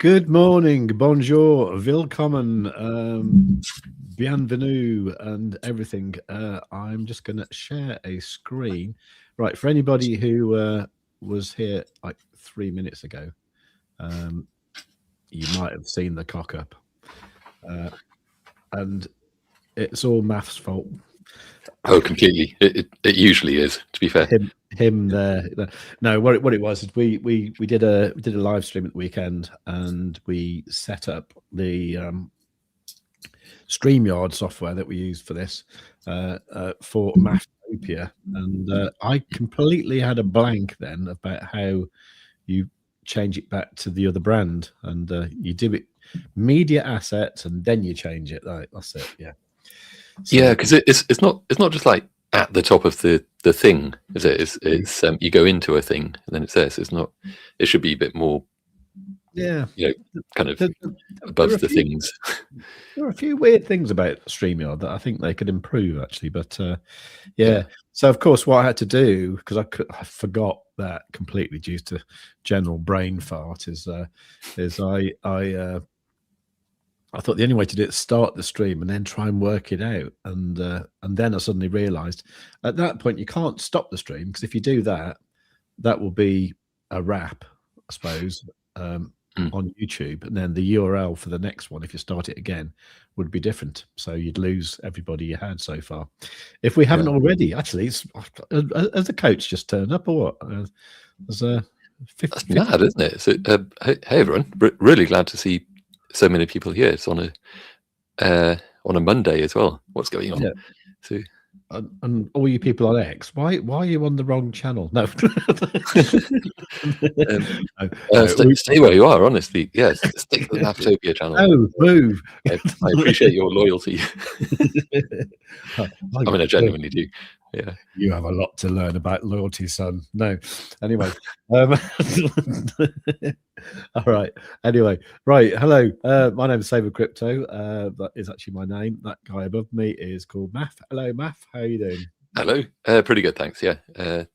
Good morning, bonjour, willkommen, bienvenue, and everything. I'm just going to share a screen. Right, for anybody who was here like 3 minutes ago, you might have seen the cock up. And it's all Maff's fault. Oh, completely. It usually is, to be fair. Him there. No, what it was is we did a live stream at the weekend, and we set up the StreamYard software that we use for this for Maftopia, and I completely had a blank then about how you change it back to the other brand, and you do it media assets and then you change it. Right, that's it. Yeah. So, yeah, because it's not just like at the top of the thing, is it? It's you go into a thing and then it says it's not. It should be a bit more. Yeah. Kind of above the things. There are a few weird things about StreamYard that I think they could improve actually, but yeah. So of course, what I had to do, because I forgot that completely due to general brain fart, is I thought the only way to do it is start the stream and then try and work it out. And then I suddenly realized at that point you can't stop the stream, because if you do that, that will be a wrap, I suppose, on YouTube. And then the URL for the next one, if you start it again, would be different. So you'd lose everybody you had so far. If we haven't already, actually, has the coach just turned up or what? That's mad, isn't it? So, hey everyone, really glad to see so many people here. It's on a Monday as well. What's going on? Yeah. So, and all you people on X, why are you on the wrong channel? No. Stay where you are, honestly. Yes, stick to the Maftopia channel. Oh, move. I appreciate your loyalty. I mean, I genuinely do. Yeah, you have a lot to learn about loyalty, son. No, anyway, all right. Anyway, right. Hello, my name is Saber Crypto. That is actually my name. That guy above me is called Maff. Hello, Maff. How are you doing? Hello. Pretty good, thanks. Yeah. I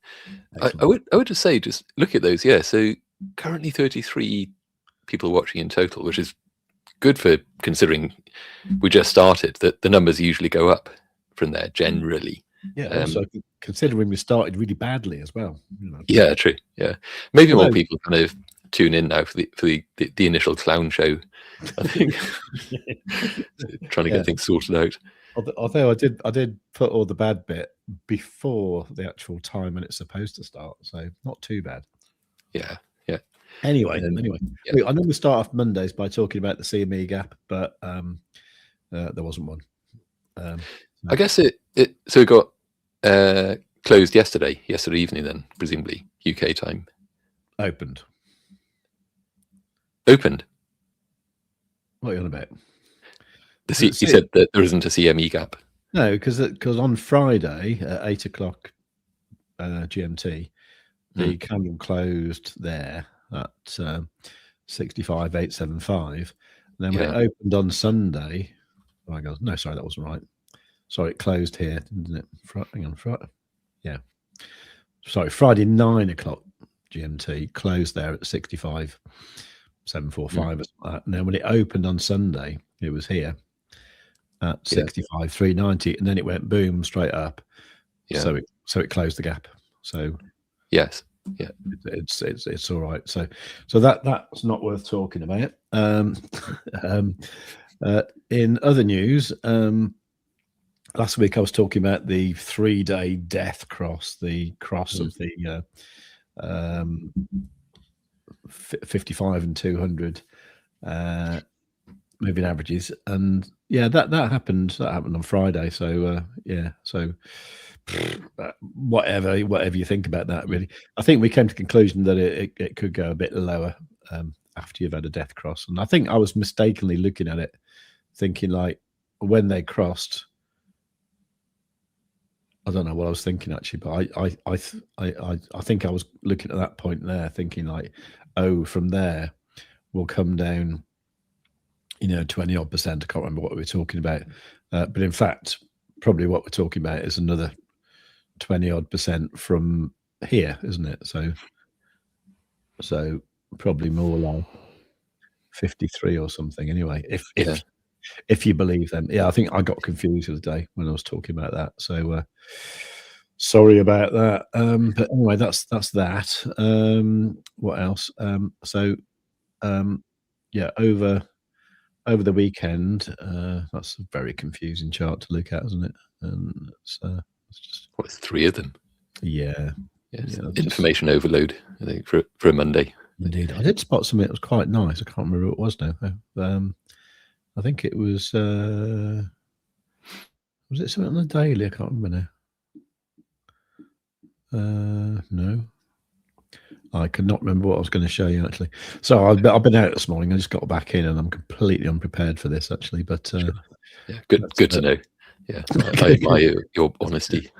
would just say, just look at those. Yeah. So currently 33 people watching in total, which is good for considering we just started. That the numbers usually go up from there generally. Yeah, also considering we started really badly as well. Yeah, true. Yeah, maybe more people kind of tune in now for the initial clown show. I think trying to get things sorted out. Although I did put all the bad bit before the actual time when it's supposed to start, so not too bad. Yeah. Anyway, I normally start off Mondays by talking about the CME gap, but there wasn't one. I guess it got closed yesterday evening, then presumably UK time. Opened. What are you on about? You said that there isn't a CME gap. No, because on Friday at 8 o'clock GMT, the candle closed there at 65,875. And then when it opened on Sunday, no, sorry, that wasn't right. Sorry, it closed here, didn't it? Hang on, Friday. Yeah. Sorry, Friday 9 o'clock GMT closed there at 65,745. And then when it opened on Sunday, it was here at 65,390, and then it went boom straight up. Yeah. So it closed the gap. So yes, yeah, it's all right. So that's not worth talking about. In other news, last week I was talking about the 3-day death cross, the cross of the 55 and 200 moving averages, and that happened on Friday. So so whatever you think about that, really, I think we came to the conclusion that it could go a bit lower after you've had a death cross. And I think I was mistakenly looking at it thinking like when they crossed, I don't know what I was thinking actually, but I think I was looking at that point there thinking like, oh, from there we'll come down 20 odd percent. I can't remember what we were talking about, but in fact probably what we're talking about is another 20 odd percent from here, isn't it? So probably more like 53 or something. Anyway, if you believe them. Yeah, I think I got confused the other day when I was talking about that. So sorry about that. But anyway, that's that. What else? Yeah, over the weekend, that's a very confusing chart to look at, isn't it? And it's just what's 3 of them? Yeah. Yes. Yeah, Information overload, I think, for a Monday. Indeed. I did spot something that was quite nice. I can't remember what it was now. I think it was it something on the daily? I can't remember now. No. I could not remember what I was going to show you, actually. So I've been out this morning. I just got back in, and I'm completely unprepared for this, actually. But Sure. Yeah, good to know. Yeah, I admire your honesty.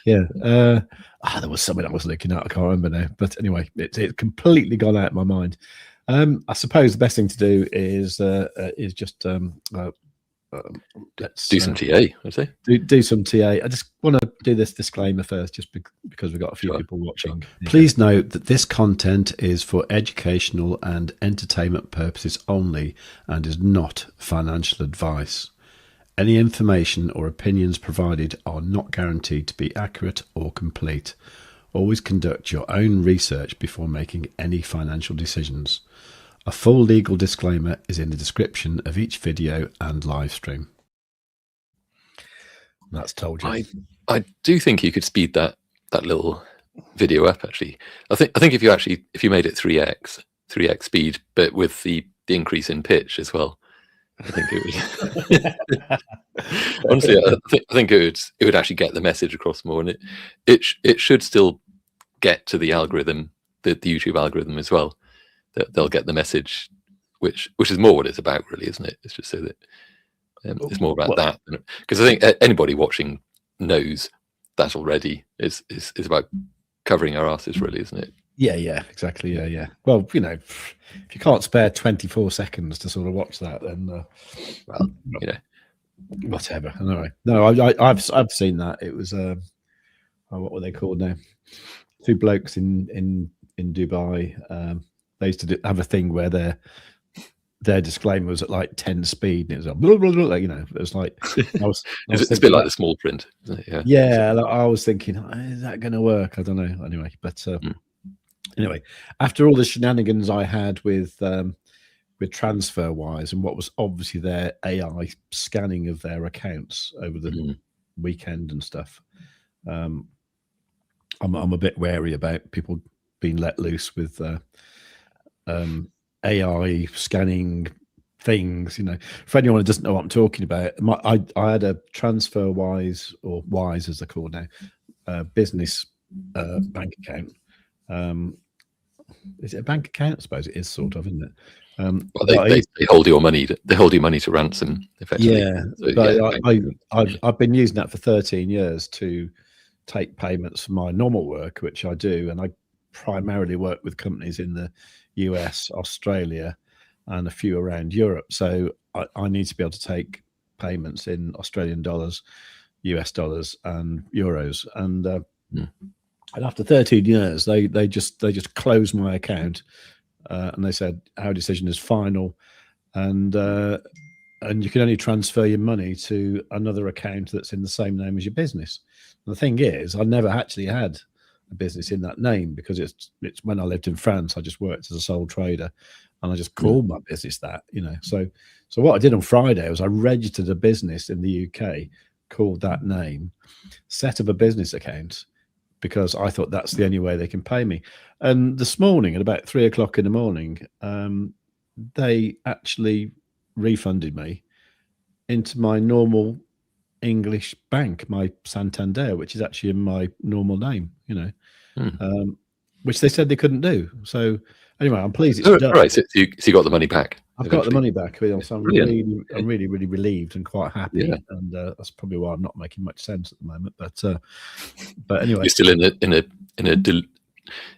Yeah. There was something I was looking at. I can't remember now. But anyway, it's completely gone out of my mind. I suppose the best thing to do is just let's do some TA, I'd say. Do some TA. I just want to do this disclaimer first, just because we've got a few people watching. Sure. Please note that this content is for educational and entertainment purposes only and is not financial advice. Any information or opinions provided are not guaranteed to be accurate or complete. Always conduct your own research before making any financial decisions. A full legal disclaimer is in the description of each video and live stream. That's told you. I do think you could speed that little video up, actually. I think if you made it 3x speed, but with the increase in pitch as well, I think it would. Honestly, I think it would actually get the message across more, and it should still get to the algorithm, the YouTube algorithm as well. They'll get the message, which is more what it's about, really, isn't it? It's just so that it's more about that, because I think anybody watching knows that already. Is about covering our asses, really, isn't it? Yeah, exactly. Yeah. Well, if you can't spare 24 seconds to sort of watch that, then well, whatever. Anyway, no, I've seen that. It was what were they called now? 2 blokes in Dubai. They used to have a thing where their disclaimer was at like 10 speed, and it was like blah, blah, blah, it was like it's a bit like the small print, isn't it? Yeah. I was thinking, is that going to work? I don't know. Anyway, but anyway, after all the shenanigans I had with TransferWise and what was obviously their AI scanning of their accounts over the weekend and stuff, I'm a bit wary about people being let loose with AI scanning things. For anyone who doesn't know what I'm talking about, I had a TransferWise, or Wise as they're called now, business bank account. Is it a bank account? I suppose it is, sort of, isn't it? Well, they hold your money. They hold your money to ransom, effectively. Yeah, so I've been using that for 13 years to take payments for my normal work, which I do, and I primarily work with companies in the US, Australia, and a few around Europe. So I need to be able to take payments in Australian dollars, US dollars, and euros. And after 13 years, they just closed my account, and they said our decision is final, and you can only transfer your money to another account that's in the same name as your business. And the thing is, I never actually had a business in that name, because it's when I lived in France, I just worked as a sole trader, and I just called my business that. So what I did on Friday was I registered a business in the UK called that name, set up a business account, because I thought that's the only way they can pay me. And this morning at about 3 o'clock in the morning, they actually refunded me into my normal English bank, my Santander, which is actually in my normal name, which they said they couldn't do. So anyway, I'm pleased it's done. Right, so you got the money back. I've got the money back, so I'm really really relieved and quite happy. And that's probably why I'm not making much sense at the moment. But anyway, you're still in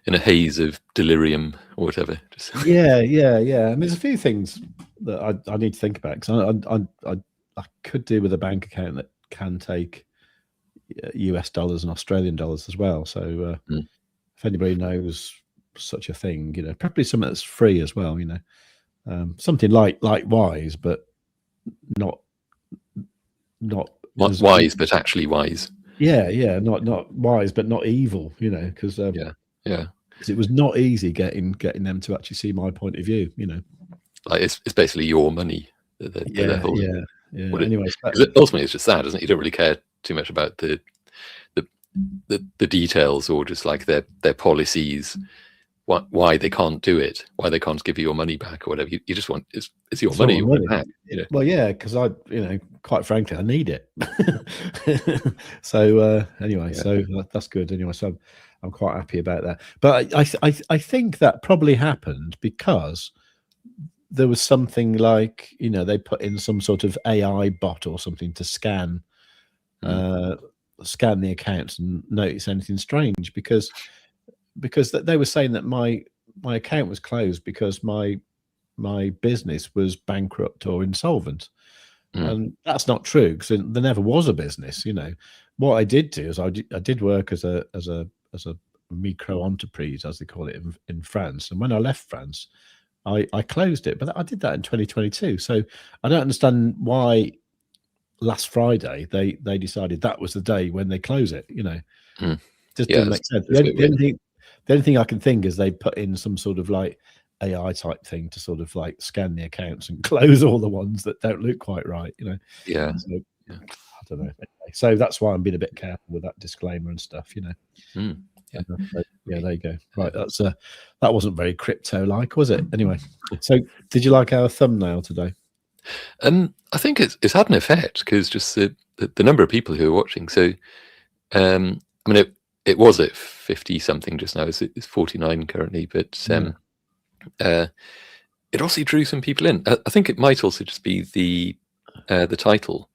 a haze of delirium or whatever. Yeah. And there's a few things that I need to think about, because I could do with a bank account that can take US dollars and Australian dollars as well. So if anybody knows such a thing. You know, probably something that's free as well. You know, something like Wise, but not wise, but actually wise. Yeah, not wise, but not evil. You know, because yeah. Because it was not easy getting them to actually see my point of view. You know, like it's basically your money that they're holding. Yeah. Anyway, ultimately it's just that, isn't it? You don't really care too much about the details, or just like their policies, why they can't do it, why they can't give you your money back or whatever. You just want it's your money. You want it back, you know? Well, yeah, because quite frankly, I need it. So anyway, so that's good. Anyway, so I'm quite happy about that. But I think that probably happened because there was something like, they put in some sort of AI bot or something to scan the accounts and notice anything strange, because they were saying that my account was closed because my business was bankrupt or insolvent. And that's not true, because there never was a business. What I did do is I did work as a micro entreprise, as they call it in France. And when I left France, I closed it, but I did that in 2022. So I don't understand why last Friday they decided that was the day when they close it. Just doesn't make sense. The only thing I can think is they put in some sort of like AI type thing to sort of like scan the accounts and close all the ones that don't look quite right. So, I don't know. Anyway, so that's why I'm being a bit careful with that disclaimer and stuff. So, there you go. Right, that wasn't very crypto-like, was it? Anyway, so did you like our thumbnail today? I think it's had an effect, because just the number of people who are watching. So, I mean, it was at 50 something just now. It's 49 currently, but it also drew some people in. I think it might also just be the title.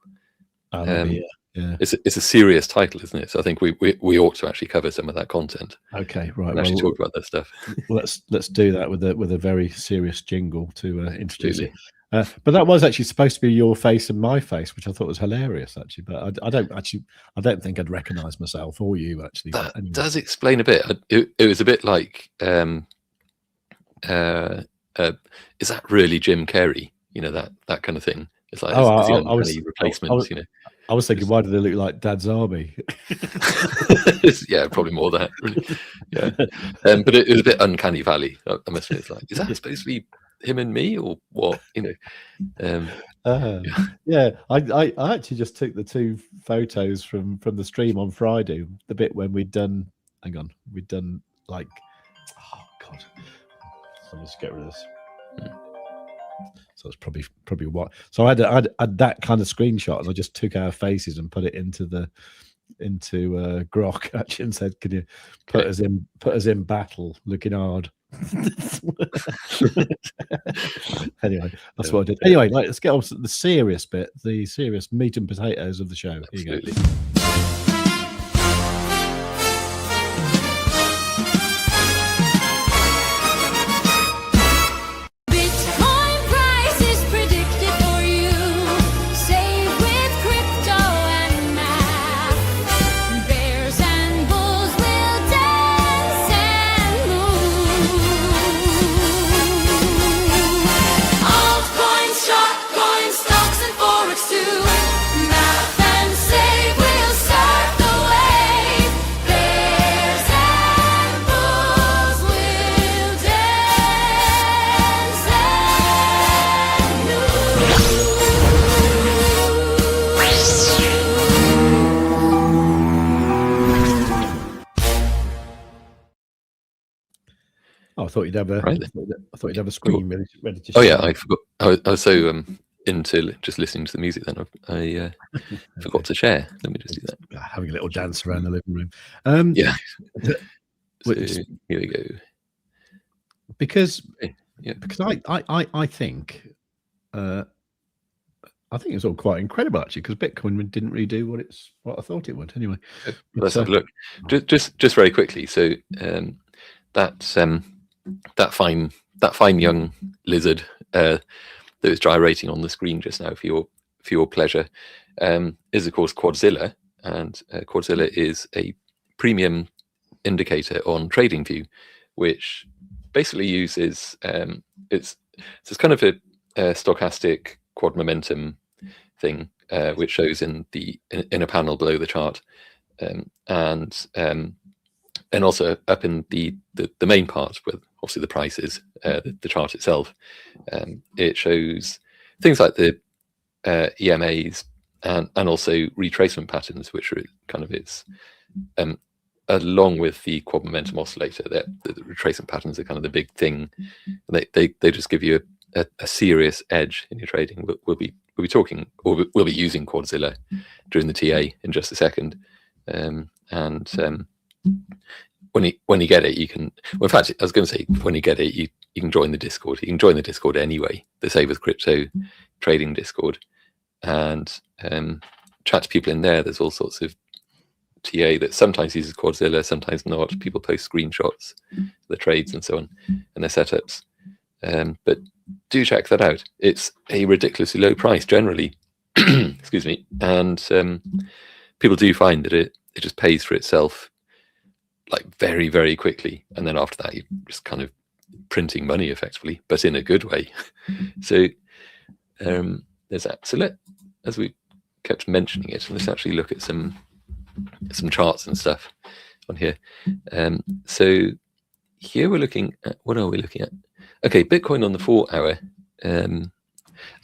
It's a serious title, isn't it? So I think we ought to actually cover some of that content. Okay, right. And actually talk about that stuff. Let's do that with a very serious jingle to introduce it. But that was actually supposed to be your face and my face, which I thought was hilarious, actually. But I don't think I'd recognise myself or you, actually. That does explain a bit. It was a bit like, is that really Jim Carrey? That kind of thing. It's like, is he replacement? I was thinking, why do they look like Dad's Army? Yeah, probably more that. Really. Yeah, but it was a bit uncanny valley. I must admit, it's like, is that supposed to be him and me, or what? I actually just took the two photos from the stream on Friday. The bit when we'd done like, oh god, so let's get rid of this. So it's probably what. So I had that kind of screenshot, and I just took our faces and put it into Grok actually, and said, "Can you put us in battle, looking hard?" Anyway, that's what I did. Anyway, let's get on to the serious bit, the serious meat and potatoes of the show. Absolutely. Here you go. I thought you'd have a screen ready to. Oh yeah, I forgot. I was so into just listening to the music. Then I forgot to share. Let me just do that. Having a little dance around the living room. Yeah. So, here we go. Because I think it's all quite incredible, actually, because Bitcoin didn't really do what I thought it would. Anyway, let's have a look. Just very quickly. So that fine young lizard that was gyrating on the screen just now for your pleasure is of course Quadzilla, and Quadzilla is a premium indicator on TradingView, which basically uses it's kind of a stochastic quad momentum thing, which shows in a panel below the chart, and also up in the main part where obviously the price is, the chart itself. It shows things like the EMAs and also retracement patterns, which are kind of its along with the quad momentum oscillator. The retracement patterns are kind of the big thing. They just give you a serious edge in your trading. We'll be talking, or we'll be using Quadzilla during the TA in just a second. When you get it, you can. Well, in fact, I was going to say, when you get it, you can join the Discord. You can join the Discord anyway, the Save with Crypto trading Discord, and chat to people in there. There's all sorts of TA that sometimes uses Quadzilla, sometimes not. People post screenshots of the trades and so on, and their setups. But do check that out. It's a ridiculously low price generally. Excuse me. And people do find that it just pays for itself like very, very quickly. And then after that, you're just kind of printing money effectively, but in a good way. So there's that. So as we kept mentioning it, let's actually look at some charts and stuff on here. So here we're looking at, what are we looking at? Okay, Bitcoin on the 4 hour. I'm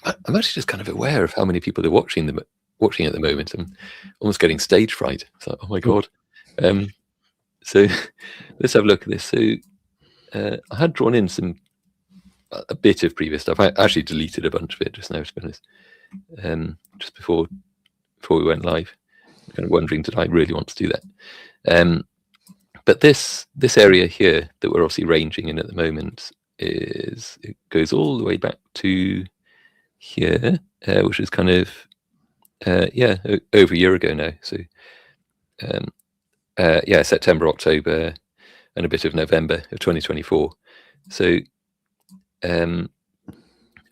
actually just kind of aware of how many people are watching at the moment. I'm almost getting stage fright. It's like, oh my God. So let's have a look at this. So I had drawn in a bit of previous stuff. I actually deleted a bunch of it just now, to be honest, just before we went live. I'm kind of wondering, did I really want to do that? But this area here that we're obviously ranging in at the moment it goes all the way back to here, which is kind of over a year ago now. So September, October, and a bit of November of 2024. So and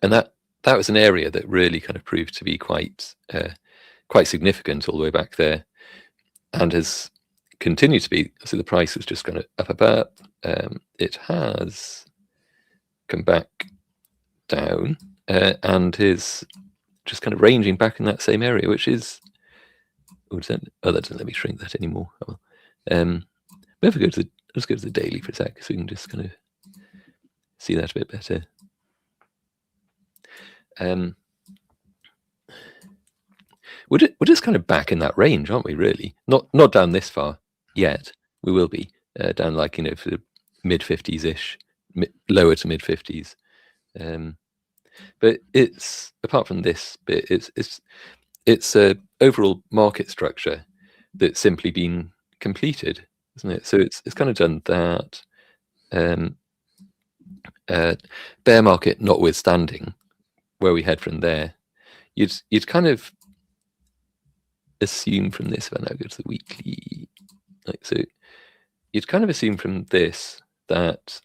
that was an area that really kind of proved to be quite significant all the way back there, and has continued to be. So the price was just kind of up. It has come back down and is just kind of ranging back in that same area, which is that doesn't let me shrink that anymore. Let's go to the daily for a sec, so we can just kind of see that a bit better. We're just kind of back in that range, aren't we? Really, not down this far yet. We will be down, like, for the mid 50s ish, lower to mid 50s. But it's, apart from this bit, it's a overall market structure that's simply been completed, isn't it? So it's kind of done that. Bear market notwithstanding, where we head from there, you'd kind of assume from this, if I now go to the weekly, so you'd kind of assume from this that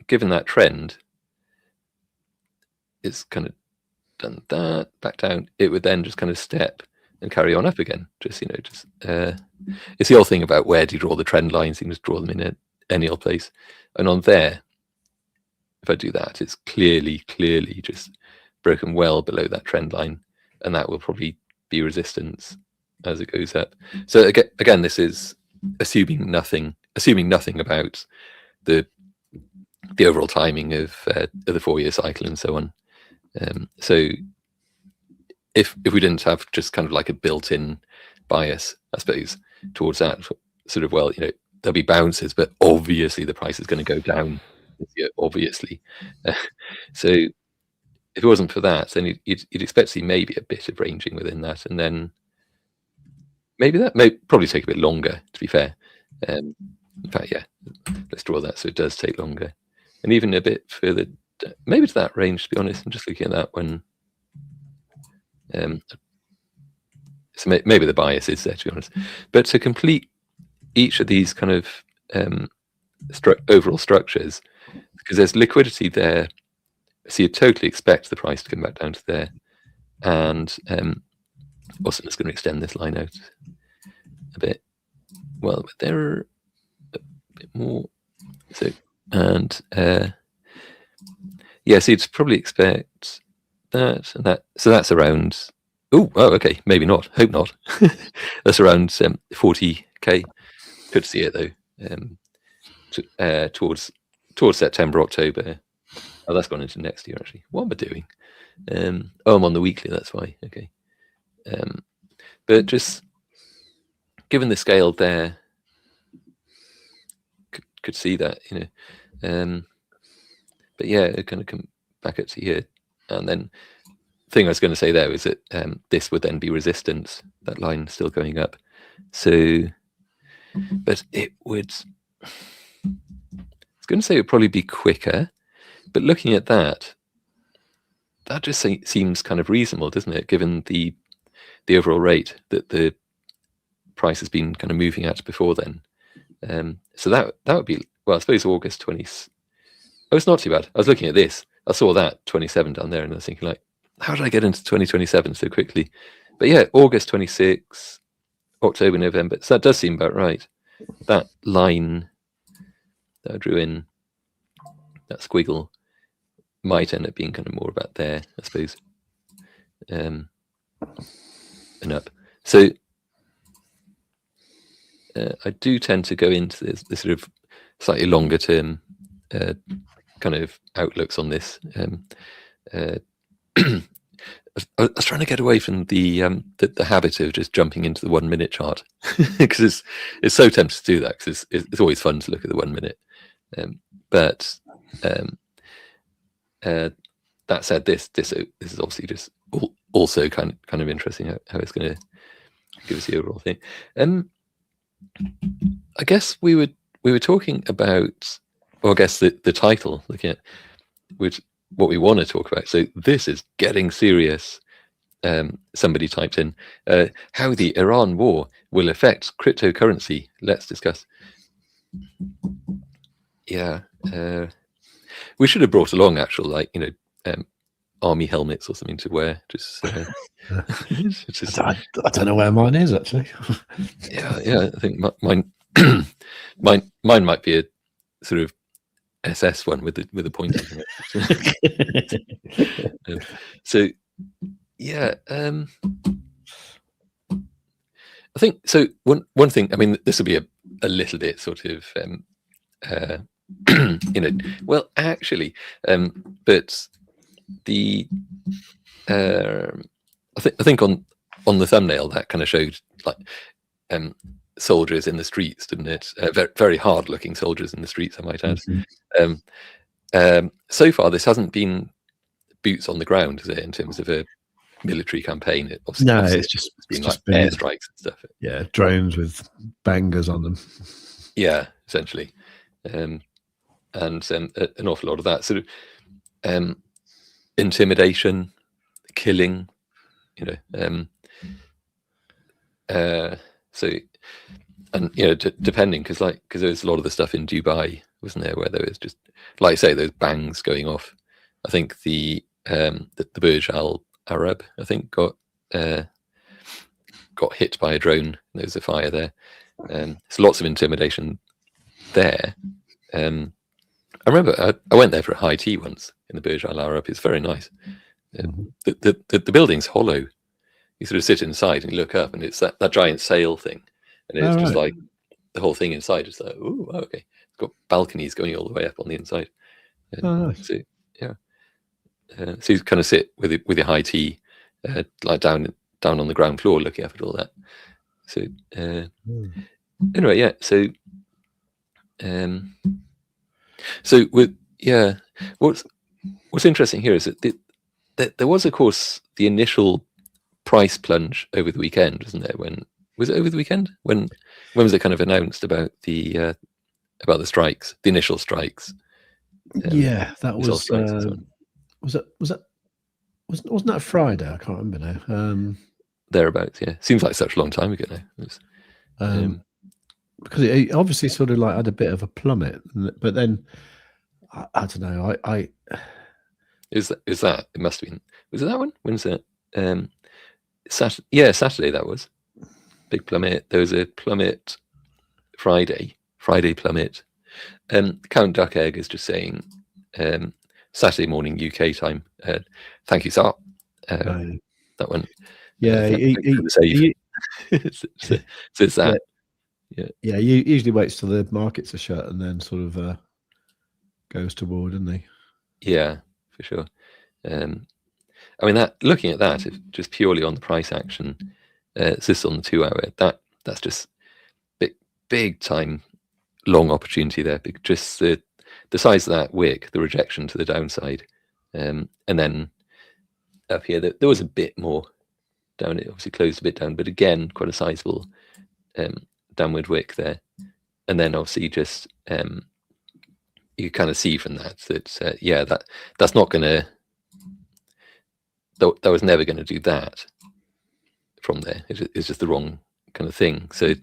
given that trend, it's kind of done that back down, it would then just kind of step and carry on up again. It's the old thing about, where do you draw the trend lines? You can just draw them in any old place. And on there, if I do that, it's clearly just broken well below that trend line, and that will probably be resistance as it goes up. So again, this is assuming nothing about the overall timing of the 4-year cycle and so on. So if we didn't have just kind of like a built-in bias, I suppose, towards that sort of, well, there'll be bounces, but obviously the price is going to go down this year, obviously. So if it wasn't for that, then you'd expect to see maybe a bit of ranging within that, and then maybe that may probably take a bit longer, to be fair. In fact, yeah, let's draw that so it does take longer, and even a bit further, maybe to that range, to be honest. I'm just looking at that one. So maybe the bias is there, to be honest. But to complete each of these kind of overall structures, because there's liquidity there, so you totally expect the price to come back down to there. And also, I'm just going to extend this line out a bit. Well, but there are a bit more. So, and yeah, so you'd probably expect that and that. So that's around. Oh, okay, maybe not. Hope not. That's around 40k. Could see it though. Towards September, October. Oh, that's gone into next year actually. What am I doing? I'm on the weekly. That's why. Okay. But just given the scale there, could see that, you know. But yeah, it kind of come back up to here, and then the thing I was going to say there is that this would then be resistance. That line still going up. So, but it would. I was going to say it would probably be quicker, but looking at that just seems kind of reasonable, doesn't it? Given the overall rate that the price has been kind of moving at before then. So that would be, well, I suppose August 20. Oh, it's not too bad. I was looking at this. I saw that 27 down there, and I was thinking, like, how did I get into 2027 so quickly? But yeah, August 26, October, November. So that does seem about right. That line that I drew in, that squiggle, might end up being kind of more about there, I suppose. And up. So I do tend to go into this sort of slightly longer term kind of outlooks on this. I was trying to get away from the habit of just jumping into the 1 minute chart because it's so tempting to do that because it's always fun to look at the 1 minute. But that said, this is obviously just also kind of interesting how it's going to give us the overall thing. I guess we were talking about, well, I guess the title, looking at which what we want to talk about. So this is getting serious. Somebody typed in how the Iran war will affect cryptocurrency. Let's discuss. Yeah, we should have brought along actual, like, you know, army helmets or something to wear. Just, I don't know where mine is actually. yeah. I think mine might be a sort of SS one with the pointy. So yeah, I think so. One thing, I mean, this will be a little bit sort of you know, well, actually, but the I think on the thumbnail that kind of showed like soldiers in the streets, didn't it? Very, very hard looking soldiers in the streets, I might add. Mm-hmm. So far this hasn't been boots on the ground, is it, in terms of a military campaign? Obviously it's just been airstrikes and stuff. Yeah, drones with bangers on them. Yeah, essentially. And an awful lot of that sort of intimidation, killing, you know. So, and you know, depending, because there's a lot of the stuff in Dubai, wasn't there, where there was just, like I say, those bangs going off. I think the Burj Al Arab, I think, got hit by a drone. There was a fire there. So lots of intimidation there. I remember I went there for a high tea once in the Burj Al Arab. It's very nice. The building's hollow. You sort of sit inside and you look up, and it's that giant sail thing, and it's just like the whole thing inside is like, ooh, okay. It's got balconies going all the way up on the inside. Nice. So yeah, so you kind of sit with your high tea, like down on the ground floor, looking up at all that. So anyway, yeah. So with what's interesting here is that there was, of course, the initial price plunge over the weekend, wasn't there? When was it over the weekend? When was it kind of announced about the strikes, the initial strikes? Yeah, that was. Wasn't that Friday? I can't remember now. Thereabouts, yeah. Seems like such a long time ago now. Because it obviously sort of like had a bit of a plummet, but then I don't know. I is that it must have been, was it that one? When's that? Saturday that was big plummet. There was a plummet Friday plummet, Count Duck Egg is just saying Saturday morning UK time. Thank you, Sar. That one. Yeah, so it's that. Yeah, he usually waits till the markets are shut and then sort of goes toward, doesn't he? Yeah, for sure. I mean, that looking at that, if just purely on the price action, it's this on the 2 hour. That's just big time long opportunity there. Just the size of that wick, the rejection to the downside, and then up here there was a bit more down. It obviously closed a bit down, but again, quite a sizable downward wick there. And then obviously just you kind of see from that yeah, that's not going to. That was never going to do that from there. It's just the wrong kind of thing. So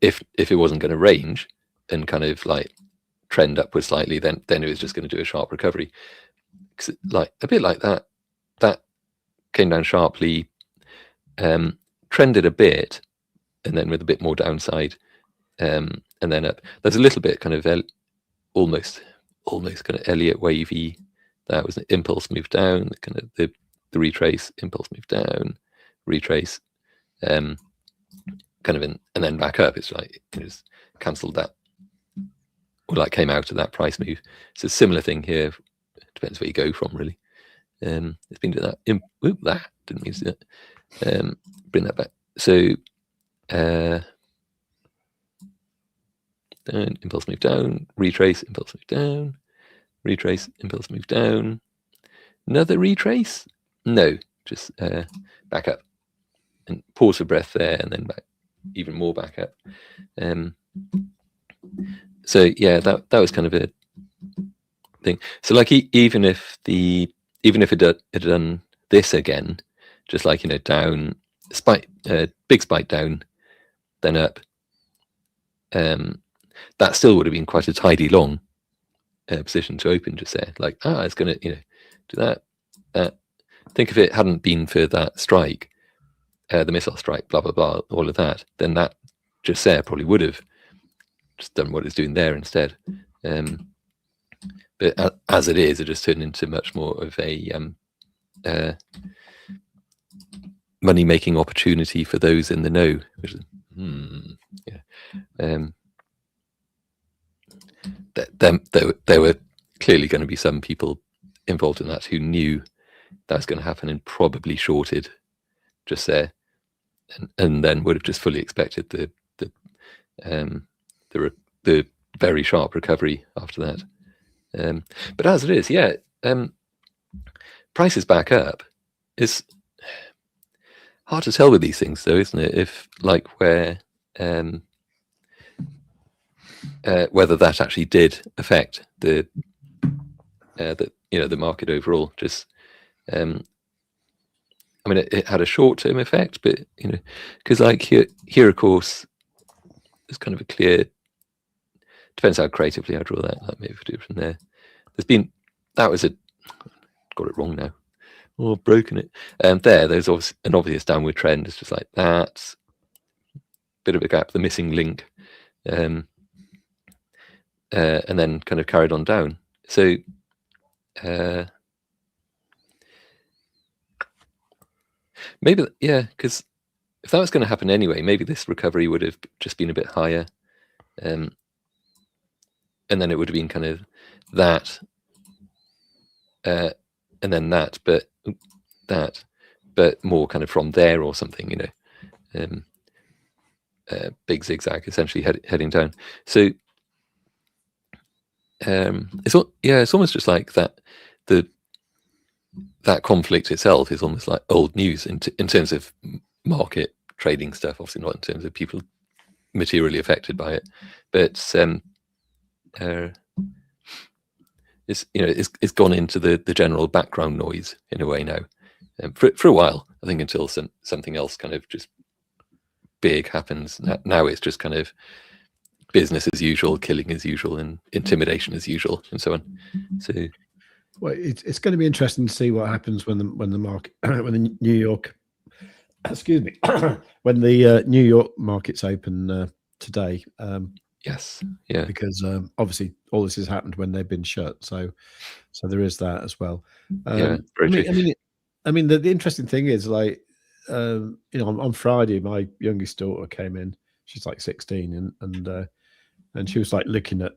if it wasn't going to range and kind of like trend upwards slightly, then it was just going to do a sharp recovery. Like a bit like that came down sharply, trended a bit, and then with a bit more downside, and then up. There's a little bit kind of almost kind of Elliott wavy. That was an impulse move down, kind of the retrace, impulse move down, retrace, kind of and then back up. It's like it just cancelled that, or like came out of that price move. It's a similar thing here. Depends where you go from, really. It's been doing that. That didn't mean to do that. Bring that back. So down, impulse move down, retrace, impulse move down, retrace, impulse move down, another retrace. No, just back up and pause for breath there, and then back, even more back up. So yeah, that was kind of a thing. So like even if it had done this again, just like, you know, down, spike, big spike down, then up, that still would have been quite a tidy long position to open just there. Like, it's going to, you know, do that. Think if it hadn't been for that strike, the missile strike, blah, blah, blah, all of that, then that just there probably would have just done what it's doing there instead. But as it is, it just turned into much more of a money-making opportunity for those in the know. Which is, yeah. There were clearly going to be some people involved in that who knew that was going to happen and probably shorted just there, and then would have just fully expected the very sharp recovery after that. But as it is, yeah, prices back up. It's hard to tell with these things, though, isn't it? If like where whether that actually did affect the market overall. Just I mean, it had a short-term effect, but you know, because like here of course there's kind of a clear, depends how creatively I draw that. Like maybe if I do it from there. Got it wrong now, or broken it. There's an obvious downward trend. It's just like that, bit of a gap, the missing link, and then kind of carried on down. So maybe, yeah, because if that was going to happen anyway, maybe this recovery would have just been a bit higher, and then it would have been kind of that, and then that, but more kind of from there or something, you know, big zigzag essentially heading down. So it's almost just like that. That conflict itself is almost like old news in terms of market trading stuff. Obviously, not in terms of people materially affected by it, but it's gone into the general background noise in a way now, for a while. I think until something else kind of just big happens. Now it's just kind of business as usual, killing as usual, and intimidation as usual, and so on. So, well, it's going to be interesting to see what happens when the market, when the New York markets open today. Yes. Yeah. Because obviously all this has happened when they've been shut. So there is that as well. Yeah. Very true. I mean, the interesting thing is, like, you know, on Friday, my youngest daughter came in. She's like 16, and she was like looking at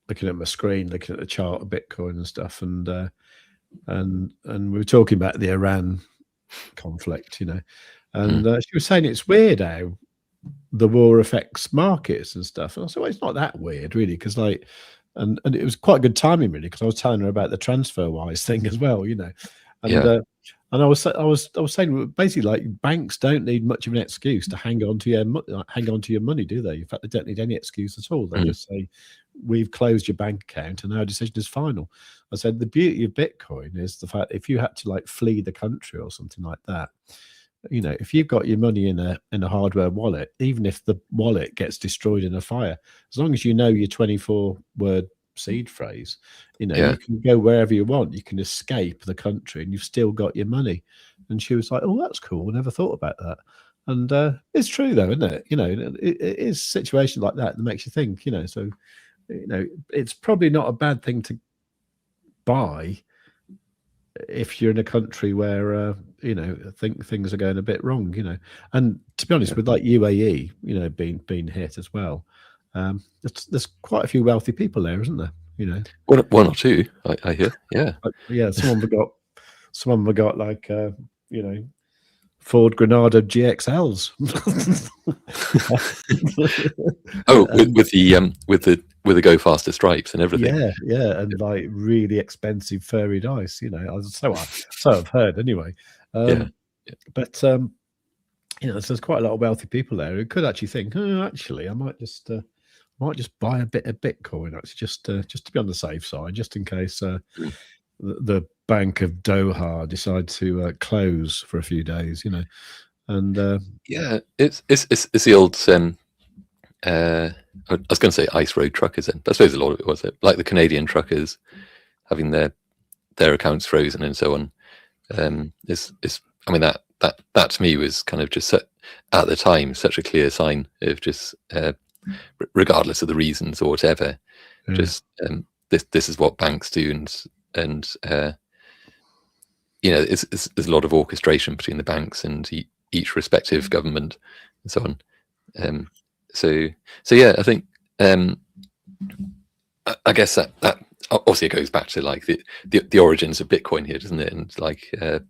my screen, looking at the chart of Bitcoin and stuff, and we were talking about the Iran conflict, you know, and she was saying it's weird how the war affects markets and stuff. And I said, well, it's not that weird, really, because like, and it was quite good timing, really, because I was telling her about the TransferWise thing as well, you know, and and I was saying basically, like, banks don't need much of an excuse to hang on to your money, do they? In fact, they don't need any excuse at all. They just say, we've closed your bank account and our decision is final. I said the beauty of Bitcoin is the fact if you had to like flee the country or something like that, you know, if you've got your money in a hardware wallet, even if the wallet gets destroyed in a fire, as long as you know your 24-word seed phrase, you know, you can go wherever you want. You can escape the country and you've still got your money. And she was like, oh, that's cool. I never thought about that. And it's true, though, isn't it? You know, it is a situation like that makes you think, you know. So, you know, it's probably not a bad thing to buy if you're in a country where you know, things are going a bit wrong, you know. And to be honest, with like UAE, you know, being hit as well, there's quite a few wealthy people there, isn't there? You know, one or two, I hear. Yeah, some of them got like you know, Ford Granada GXLs. Oh, with the go faster stripes and everything. Yeah, and like really expensive furry dice, you know. So I've heard anyway. But you know, so there's quite a lot of wealthy people there who could actually think, oh, actually, I might just buy a bit of Bitcoin, actually, just to be on the safe side, just in case the Bank of Doha decide to close for a few days, you know. And yeah, it's the old I was going to say ice road truckers, but I suppose a lot of it was it, like the Canadian truckers having their accounts frozen and so on. I mean, that to me was kind of just at the time such a clear sign of just regardless of the reasons or whatever, just this is what banks do, and you know, there's a lot of orchestration between the banks and each respective government and so on. So yeah, I think I guess that obviously it goes back to like the origins of Bitcoin here, doesn't it? And like the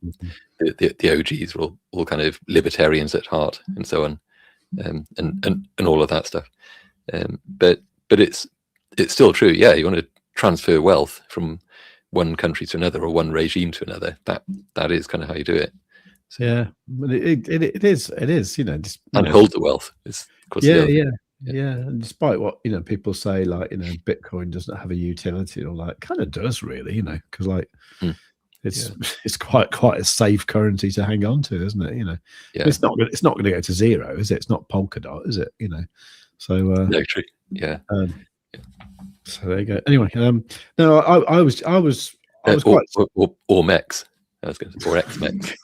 OGs were all kind of libertarians at heart and so on, and all of that stuff. But it's still true. Yeah, you want to transfer wealth from one country to another or one regime to another. That is kind of how you do it. So, yeah, but it is, you know, and hold the wealth. Yeah. And despite what, you know, people say, like, you know, Bitcoin doesn't have a utility, or like, kind of does, really, you know, because like it's quite a safe currency to hang on to, isn't it? You know, it's not going to go to zero, is it? It's not Polkadot, is it? You know, so no, true. So there you go. Anyway, no, I was quite or MEX. I was going to say, or XMEX.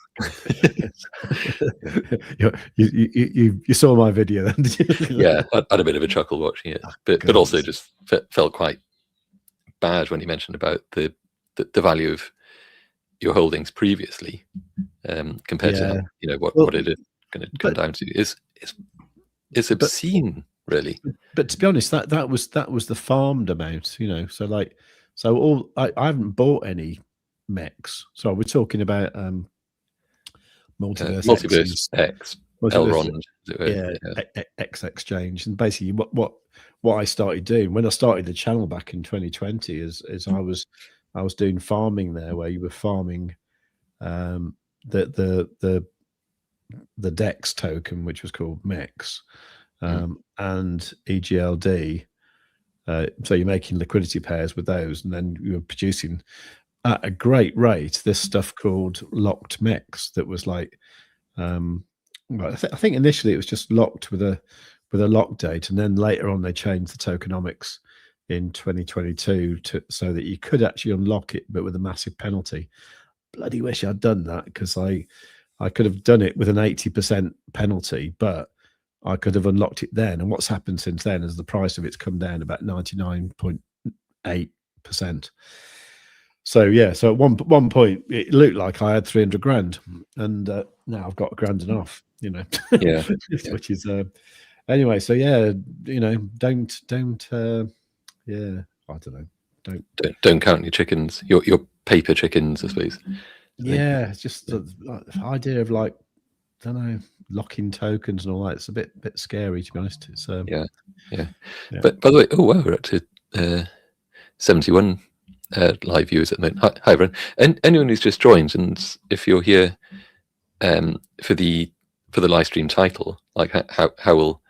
you saw my video then, did you? Yeah, I had a bit of a chuckle watching it, but also just felt quite bad when you mentioned about the value of your holdings previously compared to, you know, what it is going to come down to. It's obscene, really. But to be honest, that was the farmed amount, you know. So like, I haven't bought any MEX. So we're talking about Multiverse X, Elrond, X exchange. And basically what I started doing when I started the channel back in 2020 is I was doing farming there, where you were farming the DEX token, which was called MEX, and EGLD. So you're making liquidity pairs with those, and then you were producing at a great rate this stuff called locked MEX that was like, I think initially it was just locked with a lock date, and then later on they changed the tokenomics in 2022 so that you could actually unlock it, but with a massive penalty. Bloody wish I'd done that, because I could have done it with an 80% penalty, but I could have unlocked it then. And what's happened since then is the price of it's come down about 99.8%. So yeah, so at one point it looked like I had 300 grand, and now I've got £1.5, you know. Yeah. Which is anyway. So yeah, you know, don't yeah, I don't know. Don't count your chickens, your paper chickens, I suppose. Yeah, it's just the idea of, like, I don't know, locking tokens and all that. It's a bit scary, to be honest. It's yeah. But by the way, oh wow, we're up to 71 live viewers at the moment. Hi everyone, and anyone who's just joined, and if you're here for the live stream title, like how will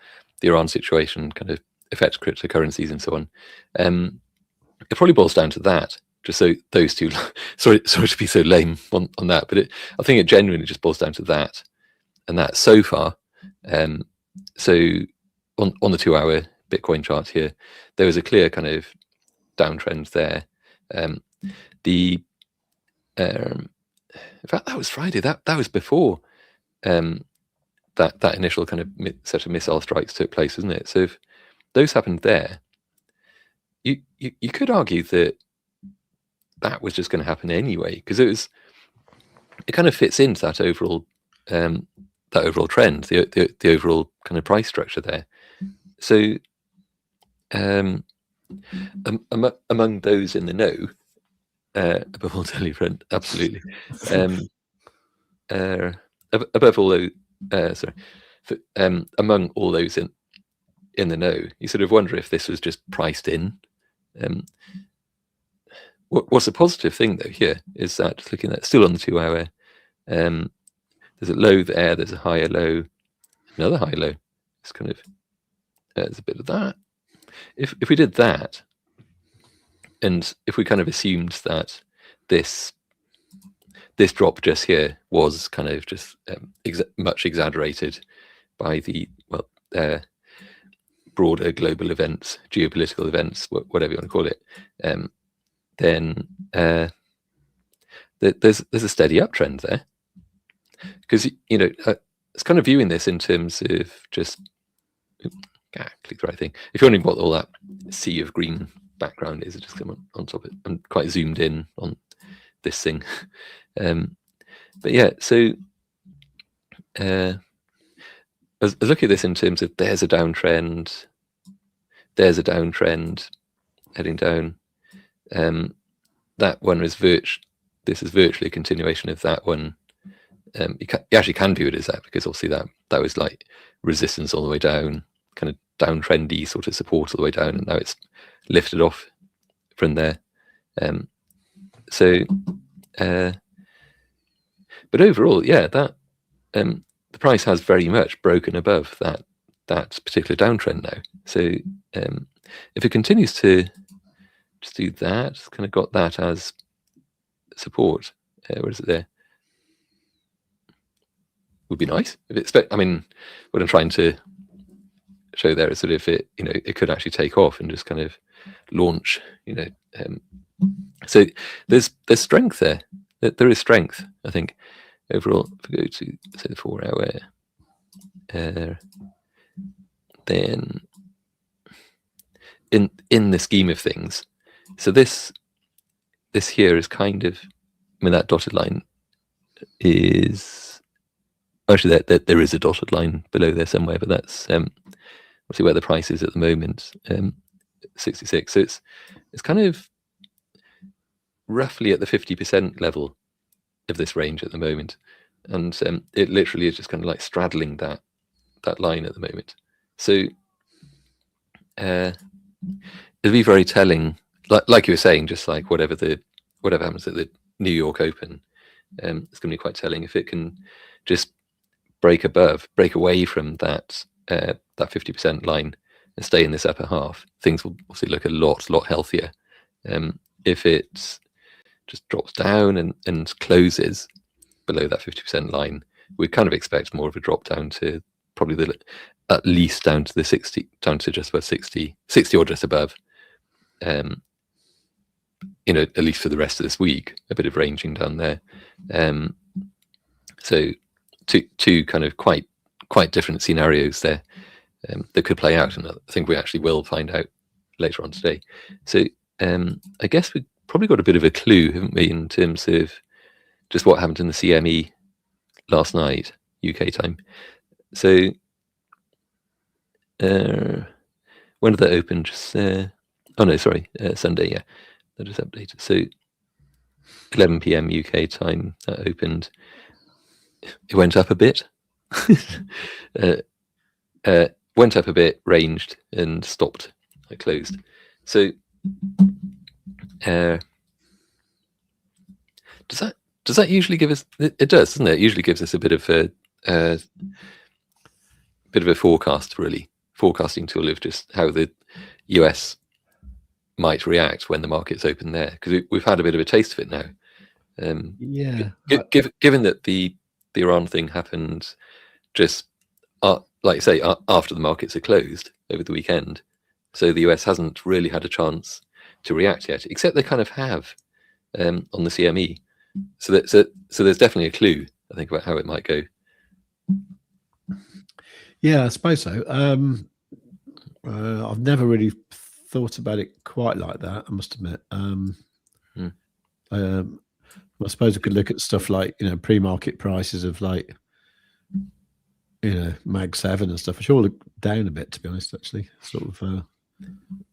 the Iran situation kind of affect cryptocurrencies and so on, it probably boils down to that. Just so those two, sorry to be so lame on that, but I think it genuinely just boils down to that, and that so far. So on the 2-hour Bitcoin chart here, there was a clear kind of downtrend there. In fact, that was Friday. That was before that initial kind of set of missile strikes took place, isn't it? So if those happened there, you could argue that was just going to happen anyway, because it kind of fits into that overall trend, the overall kind of price structure there. So among those in the know, above all, tell your friend, absolutely. Above all those, among all those in the know, you sort of wonder if this was just priced in. What's a positive thing though here is that, just looking at still on the 2-hour, there's a low there, there's a higher low, another high low. It's kind of there's a bit of that. If we did that, and if we kind of assumed that this drop just here was kind of just much exaggerated by the broader global events, geopolitical events, whatever you want to call it, then there's a steady uptrend there, because you know it's kind of viewing this in terms of just click the right thing. If you're wondering what all that sea of green background is, I just come on top of it. I'm quite zoomed in on this thing, but yeah. So I look at this in terms of there's a downtrend heading down. That one is this is virtually a continuation of that one. You actually can view it as that, because obviously that was like resistance all the way down, kind of downtrendy sort of support all the way down, and now it's lifted off from there. But overall, yeah, that the price has very much broken above that particular downtrend now. So if it continues to just do that, it's kind of got that as support. Where is it there? Would be nice if it's. I mean, what I'm trying to show there is that if it, you know, it could actually take off and just kind of launch, you know. So there's strength there. There is strength, I think, overall. If we go to, say, the 4-hour, then in the scheme of things, so this here is kind of, I mean, that dotted line is actually there is a dotted line below there somewhere, but that's obviously where the price is at the moment, 66. So it's kind of roughly at the 50% level of this range at the moment, and it literally is just kind of like straddling that line at the moment. So it'll be very telling, like you were saying, just like whatever happens at the New York Open, it's going to be quite telling if it can just break away from that 50% line and stay in this upper half. Things will obviously look a lot healthier. If it just drops down and closes below that 50% line, we kind of expect more of a drop down to probably at least down to the 60, down to just about 60 or just above. You know, at least for the rest of this week, a bit of ranging down there. So two kind of quite different scenarios there. that could play out, and I think we actually will find out later on today. So I guess we probably got a bit of a clue, haven't we, in terms of just what happened in the CME last night, UK time. So when did that open? Just oh no, sorry, Sunday. Yeah, that is updated. So 11 p.m. UK time that opened. It went up a bit. Went up a bit, ranged, and stopped. It closed. So does that usually give us? It does, doesn't it? It usually gives us a bit of a forecast, really, forecasting tool of just how the US might react when the market's open there, because we've had a bit of a taste of it now. Given that the Iran thing happened just like I say, after the markets are closed over the weekend, so the US hasn't really had a chance to react yet, except they kind of have on the CME. So there's definitely a clue, I think, about how it might go. Yeah, I suppose so. I've never really thought about it quite like that, I must admit. I suppose we could look at stuff like, pre-market prices of like, Mag 7 and stuff, which all look down a bit, to be honest, actually. Sort of.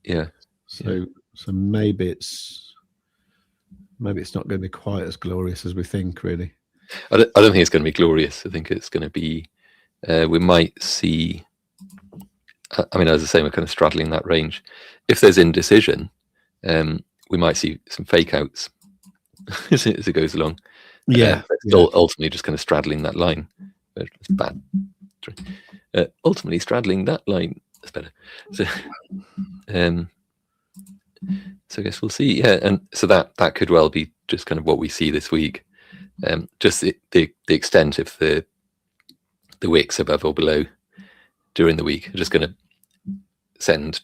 Yeah. So maybe it's not going to be quite as glorious as we think, really. I don't think it's going to be glorious. I think it's going to be. We might see. I mean, as I say, we're kind of straddling that range. If there's indecision, we might see some fake outs as it goes along. Still ultimately just kind of straddling that line. But it's bad. Ultimately straddling that line. That's better. So I guess we'll see. Yeah, and so that could well be just kind of what we see this week. Just the extent of the wicks above or below during the week are just going to send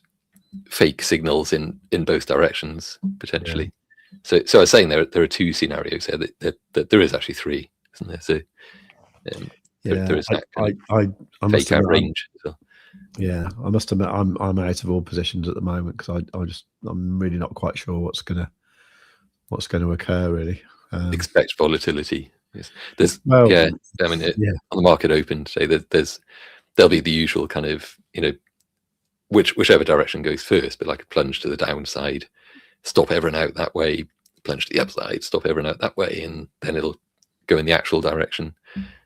fake signals in both directions potentially. Yeah. So I was saying there are two scenarios here. That there is actually three, isn't there? So there is that kind of fake out range. Yeah, I must admit I'm out of all positions at the moment because I'm really not quite sure what's going to occur really. Expect volatility. Yes. I mean, on the market open today, there'll be the usual kind of whichever direction goes first, but like a plunge to the downside, stop everyone out that way, plunge to the upside, stop everyone out that way, and then it'll go in the actual direction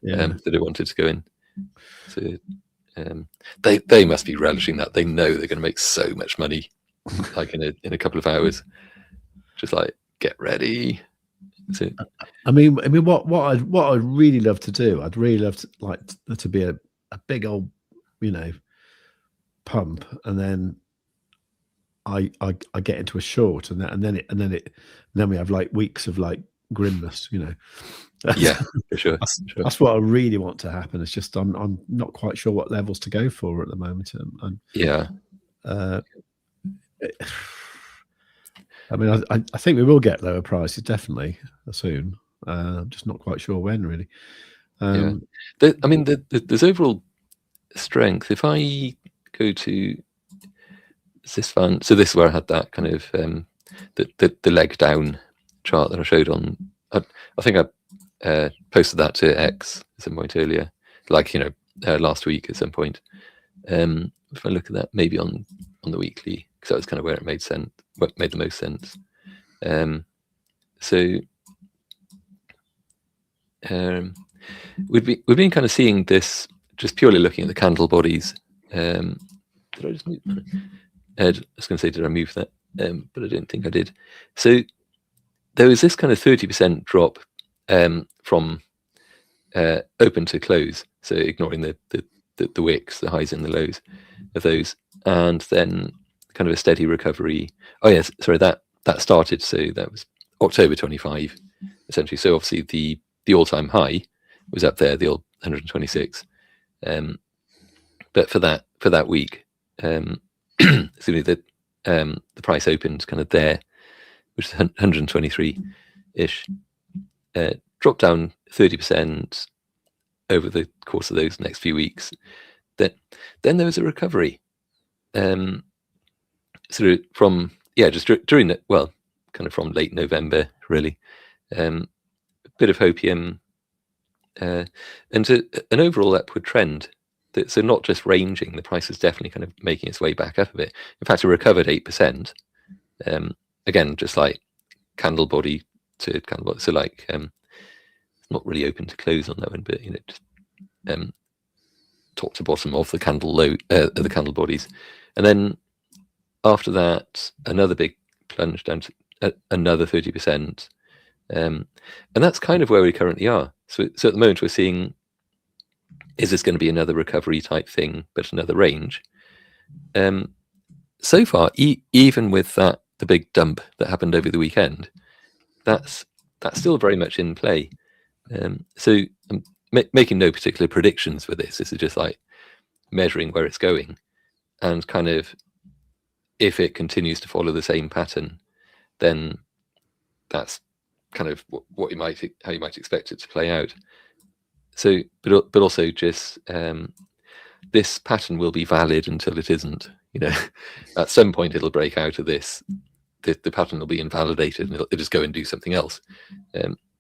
that it wanted to go in. So they must be relishing that. They know they're going to make so much money, like in a couple of hours. Just like get ready. So, I mean, what I'd really love to do, I'd really love to be a big old, pump, and then I get into a short, and then we have like weeks of like grimness, Yeah, for sure. That's what I really want to happen. It's just I'm not quite sure what levels to go for at the moment. I mean, I think we will get lower prices definitely soon. I'm just not quite sure when really. I mean, there's overall strength. If I go to this fund, so this is where I had that kind of the leg down chart that I showed on. I think I posted that to X at some point earlier, like last week at some point. If I look at that, maybe on the weekly, because that was kind of where it made sense, what made the most sense. So we've been kind of seeing this just purely looking at the candle bodies. Did I just move? I was going to say, did I move that? But I don't think I did. So there was this kind of 30% drop from open to close. So ignoring the wicks, the highs and the lows of those, and then kind of a steady recovery. Oh yes, sorry, that started. So that was October 25, essentially. So obviously the all-time high was up there, the old 126. But for that week, the price opened kind of there, which is 123-ish. Dropped down 30% over the course of those next few weeks, Then there was a recovery, sort of from just during the, kind of from late November really, a bit of hopium, and an overall upward trend. So not just ranging, the price is definitely kind of making its way back up a bit. In fact, it recovered 8%. Again, just like candle body to candle body. So like, not really open to close on that one, but just top to bottom of the candle the candle bodies, and then after that, another big plunge down to another 30%, and that's kind of where we currently are. So at the moment, we're seeing, is this going to be another recovery type thing, but another range? So far, even with the big dump that happened over the weekend, that's still very much in play. So I'm making no particular predictions for this. This is just like measuring where it's going, and kind of if it continues to follow the same pattern, then that's kind of how you might expect it to play out. So, but also just this pattern will be valid until it isn't. At some point it'll break out of this. The pattern will be invalidated, and it'll just go and do something else.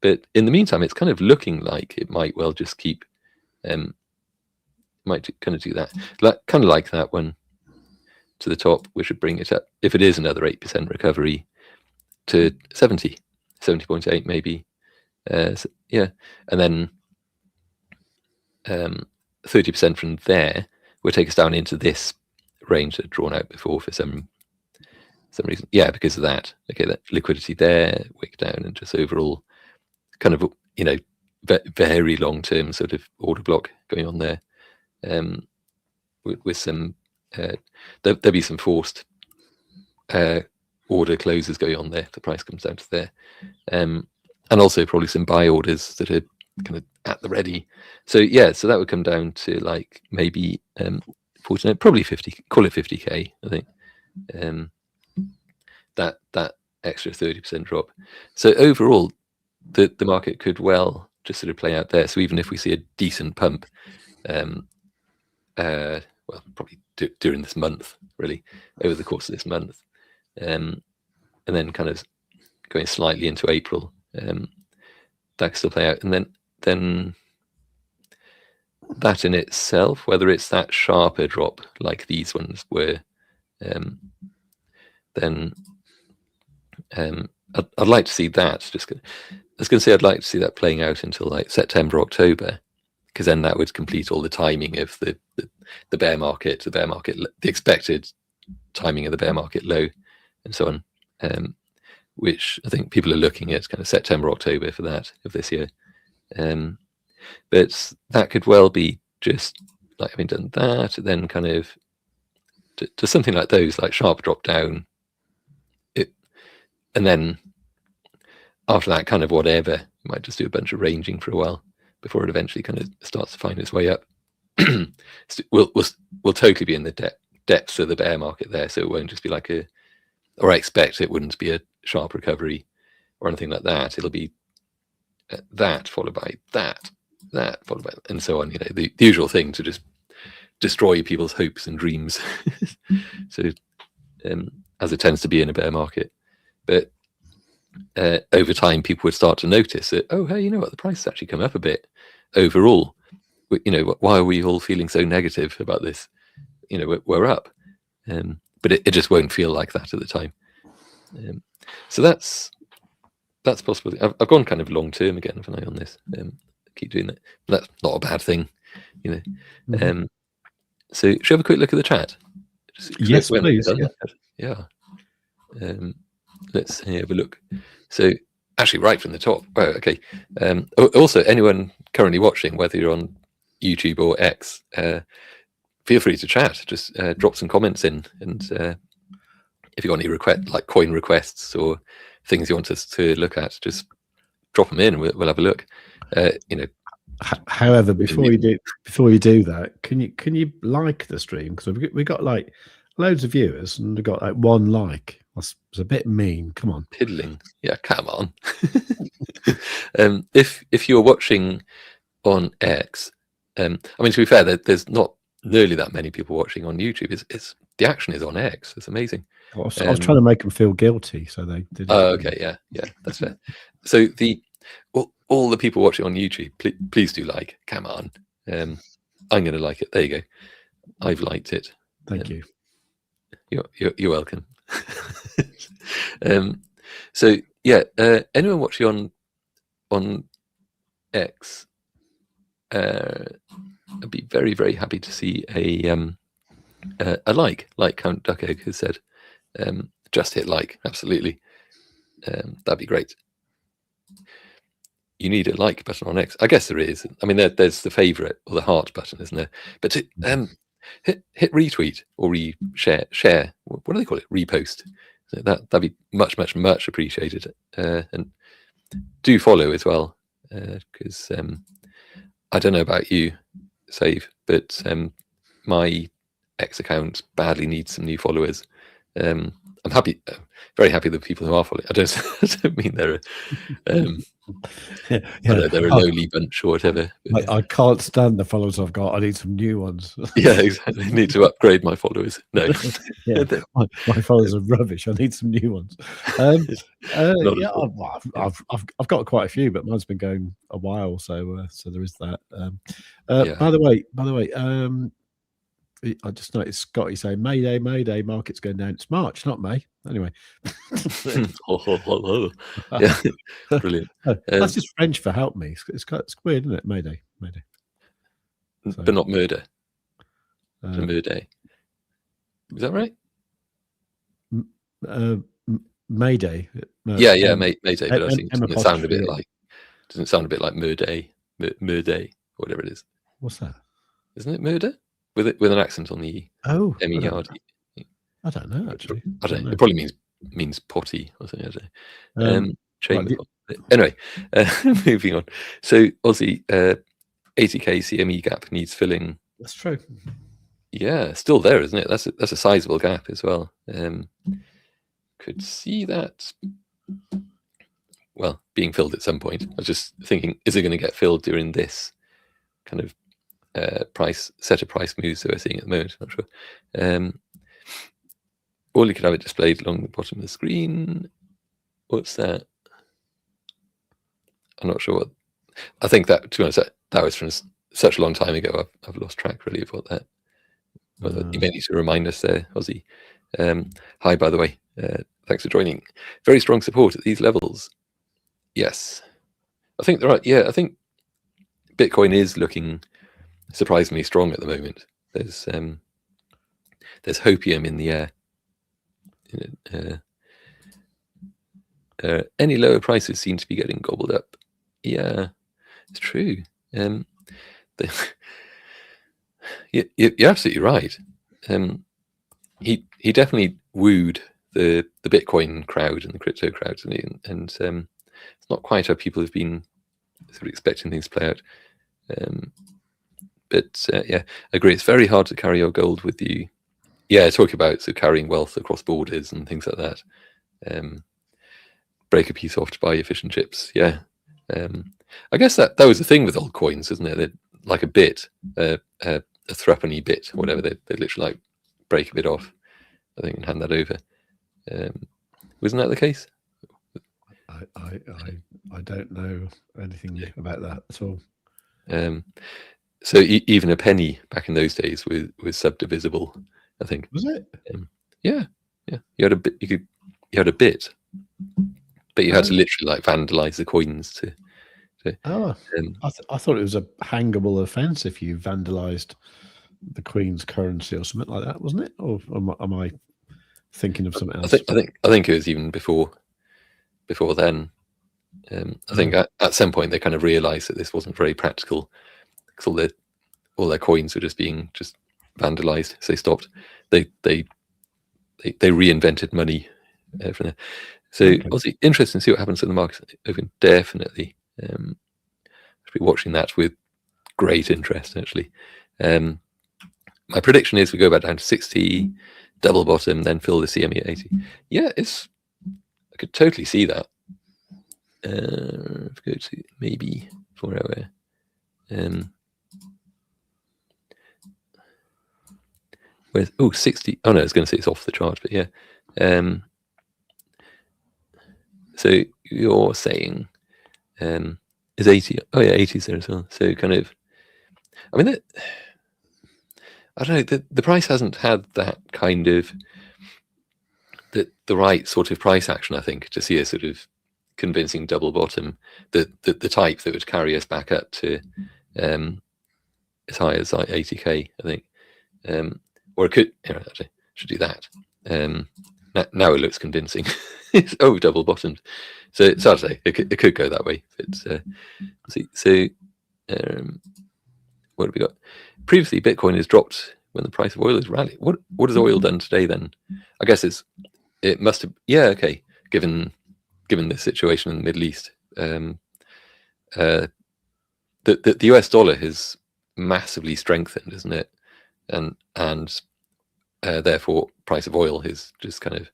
But in the meantime, it's kind of looking like it might well just keep, might kind of do that, kind of like that one to the top, which would bring it up, if it is another 8% recovery, to 70.8 maybe. So, yeah, and then 30% from there will take us down into this range that I'd drawn out before for some reason. Yeah, because of that. Okay, that liquidity there, wick down, and just overall kind of very long-term sort of order block going on there, with some there'll be some forced order closes going on there if the price comes down to there, and also probably some buy orders that are kind of at the ready. So so that would come down to like maybe 49, probably 50, call it 50k, I think. That extra 30% drop. So overall, the market could well just sort of play out there. So even if we see a decent pump, probably during this month, really, over the course of this month, and then kind of going slightly into April, that could still play out. And then that in itself, whether it's that sharper drop like these ones were, then I'd like to see that. I was going to say I'd like to see that playing out until like September, October, because then that would complete all the timing of the bear market, the expected timing of the bear market low, and so on. Which I think people are looking at kind of September, October for that of this year. But that could well be just like having done that, then kind of to something like those, like sharp drop down, and then after that, kind of whatever, you might just do a bunch of ranging for a while before it eventually kind of starts to find its way up. We'll totally be in the depths of the bear market there, so it won't just be like or I expect it wouldn't be a sharp recovery or anything like that. It'll be that followed by that followed by, and so on. The usual thing to just destroy people's hopes and dreams. So as it tends to be in a bear market, but over time people would start to notice that, oh hey, the price has actually come up a bit overall. Why are we all feeling so negative about this? We're up, but it just won't feel like that at the time. So that's possible. I've gone kind of long term again, haven't I, on this? Keep doing that. But that's not a bad thing, Mm-hmm. So should we have a quick look at the chat? Yes, please. Yeah. Let's have a look. So actually right from the top. Oh, okay. Also, anyone currently watching, whether you're on YouTube or X, feel free to chat. Just drop some comments in, and if you've got any like coin requests or things you want us to look at, just drop them in and we'll have a look. However, before you do that, can you like the stream? Because we got like loads of viewers and we've got like one like. That's a bit mean. Come on, piddling. Yeah, come on. If you're watching on X, I mean, to be fair, there's not nearly that many people watching on YouTube. It's the action is on X. It's amazing. I was trying to make them feel guilty, so they did it. Oh, okay, yeah, that's fair. So all the people watching on YouTube, please do like. Come on, I'm going to like it. There you go. I've liked it. Thank you. You're welcome. So yeah, anyone watching on X, I'd be very, very happy to see a like Count Duck Egg has said. Just hit like, absolutely. That'd be great. You need a like button on X. I guess there is. I mean, there's the favorite or the heart button, isn't there? But to, hit retweet or share. What do they call it? Repost. So that'd be much, much, much appreciated. And do follow as well, because I don't know about you, Save, but my X account badly needs some new followers. I'm happy, very happy that people who are following. I don't mean they're they're a lowly bunch or whatever. I can't stand the followers I've got. I need some new ones. Yeah, exactly. I need to upgrade my followers. No, yeah, my followers are rubbish. I need some new ones. Yeah, I've got quite a few, but mine's been going a while, so there is that. Yeah. By the way, I just noticed Scotty saying Mayday, Mayday, market's going down. It's March, not May. Anyway. Yeah, brilliant. That's just French for help me. It's weird, isn't it? Mayday, Mayday. So, but not murder. Murday. Is that right? Mayday. Yeah, Mayday. But I think doesn't sound a bit like Murday, whatever it is. What's that? Isn't it murder? With an accent on the E. Oh, MERD. I don't know actually. I don't know. It probably means potty or something. I don't know. Right. Anyway, moving on. So Aussie 80k CME gap needs filling. That's true. Yeah, still there, isn't it? That's a sizable gap as well. Could see that. Well, being filled at some point. I was just thinking, is it going to get filled during this kind of price moves that we're seeing at the moment? Not sure. Or you could have it displayed along the bottom of the screen. What's that? I'm not sure what. I think that, to be honest, that was from such a long time ago. I've lost track really of what that. Well, you may need to remind us there, Aussie. Hi, by the way. Thanks for joining. Very strong support at these levels. Yes, I think they're right. Yeah, I think Bitcoin is looking surprisingly strong at the moment. There's hopium in the air. Any lower prices seem to be getting gobbled up. Yeah, it's true. You're absolutely right. He definitely wooed the Bitcoin crowd and the crypto crowd, and it's not quite how people have been sort of expecting things to play out. But yeah, I agree. It's very hard to carry your gold with you. Yeah, talk about carrying wealth across borders and things like that. Break a piece off to buy efficient chips. Yeah, I guess that was the thing with old coins, isn't it? They're like a bit, a threepenny bit, or whatever. They literally like break a bit off, I think, and hand that over. Wasn't that the case? I don't know anything about that at all. So even a penny back in those days was subdivisible, I think. Was it? Yeah. You had a bit. You had a bit, but you had to literally like vandalize the coins to. I thought it was a hangable offence if you vandalised the Queen's currency or something like that, wasn't it? Or am I thinking of something else? I think it was even before then. I think at some point they kind of realised that this wasn't very practical, because all their coins were just being vandalised. So they stopped. They reinvented money from there. So obviously interesting to see what happens in the market. Definitely. Should be watching that with great interest, actually. My prediction is we go back down to 60, double bottom, then fill the CME at 80. Yeah, I could totally see that. If we go to maybe 4 hour. Where's 60? Oh no, I was going to say it's off the chart, but yeah. So you're saying is 80? Oh yeah, 80's there as well. So kind of, I mean, I don't know. The price hasn't had that kind of the right sort of price action, I think, to see a sort of convincing double bottom, the type that would carry us back up to as high as like 80k, I think. Or it could, I should do that. Now it looks convincing. It's double bottomed. So it's hard to say. It could go that way. It's see. So what have we got? Previously, Bitcoin has dropped when the price of oil has rallied. What has oil done today then? I guess it must have. Yeah, okay. Given the situation in the Middle East, the US dollar has massively strengthened, isn't it? And therefore, price of oil has just kind of,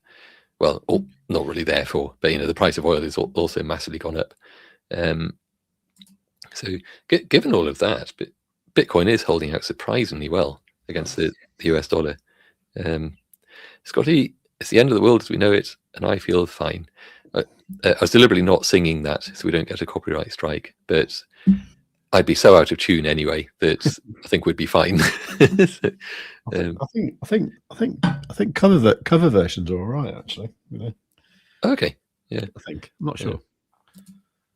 well, not really therefore, but the price of oil has also massively gone up. So given all of that, Bitcoin is holding out surprisingly well against the US dollar. Scotty, it's the end of the world as we know it, and I feel fine. I was deliberately not singing that so we don't get a copyright strike, but I'd be so out of tune anyway that I think we'd be fine. So, I think cover versions are all right, actually. Okay, yeah. I think, I'm not sure.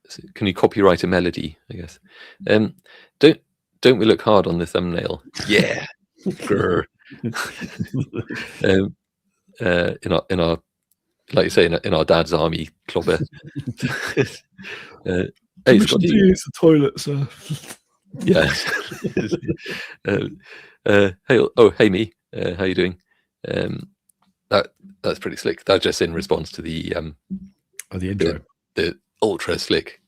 So can you copyright a melody? I guess. Don't we look hard on the thumbnail? Yeah. In our like you say, in our dad's army clobber. Hey, Scotty, use the toilet, sir. Yeah. Hey me, how you doing? That's pretty slick. That's just in response to the intro, the ultra slick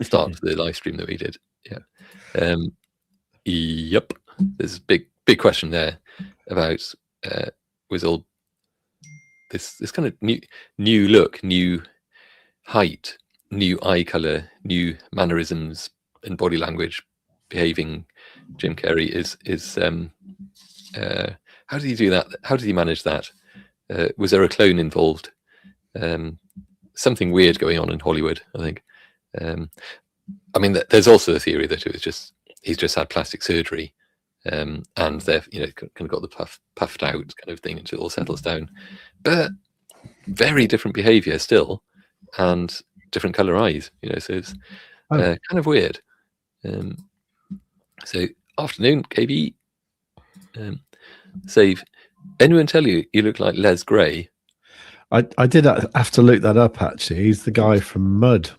start to the live stream that we did. Yeah. Yep. There's a big question there about was all this kind of new look, new height, new eye color, new mannerisms and body language behaving. Jim Carrey is how did he do that? How did he manage that? Was there a clone involved? Something weird going on in Hollywood, I think. I mean, there's also the theory that it was he's just had plastic surgery, and they've kind of got the puffed out kind of thing until it all settles down. But very different behavior still, and different color eyes. So it's kind of weird. So afternoon, KB. Save. Anyone tell you look like Les Gray? I did have to look that up, actually. He's the guy from Mud.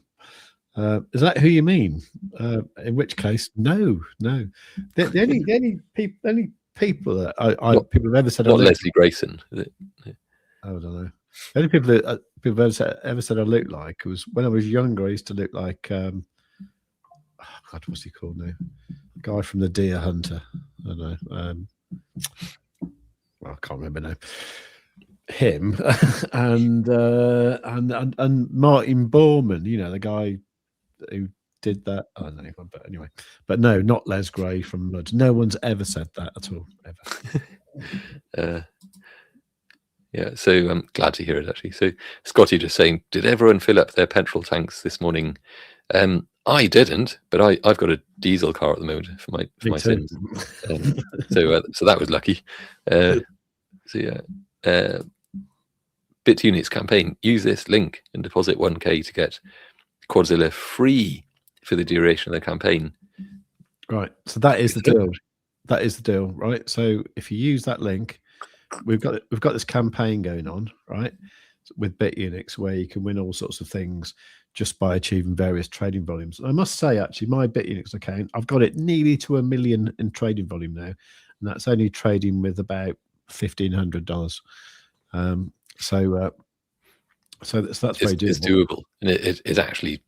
Is that who you mean? In which case, no. The only people that people have ever said not Leslie Grayson, is it? Yeah. I don't know. The only people that people have ever said I look like was when I was younger. I used to look like God, what's he called now? The guy from the Deer Hunter. I don't know. Well, I can't remember now. Him and Martin Bormann, the guy who did that. I don't know, but anyway, but no, not Les Gray from Mud. No one's ever said that at all, ever. Yeah, so I'm glad to hear it, actually. So Scotty just saying, did everyone fill up their petrol tanks this morning? I didn't, but I've got a diesel car at the moment for my sins. So that was lucky. So yeah, Bitunix campaign. Use this link and deposit 1k to get Quadzilla free for the duration of the campaign. Right. So that is the deal. That is the deal, right? So if you use that link, we've got this campaign going on, right, with Bitunix, where you can win all sorts of things just by achieving various trading volumes. And I must say, actually, my Bitunix account, I've got it nearly to $1 million in trading volume now, and that's only trading with about $1,500. So that's very doable. It's doable, and it is actually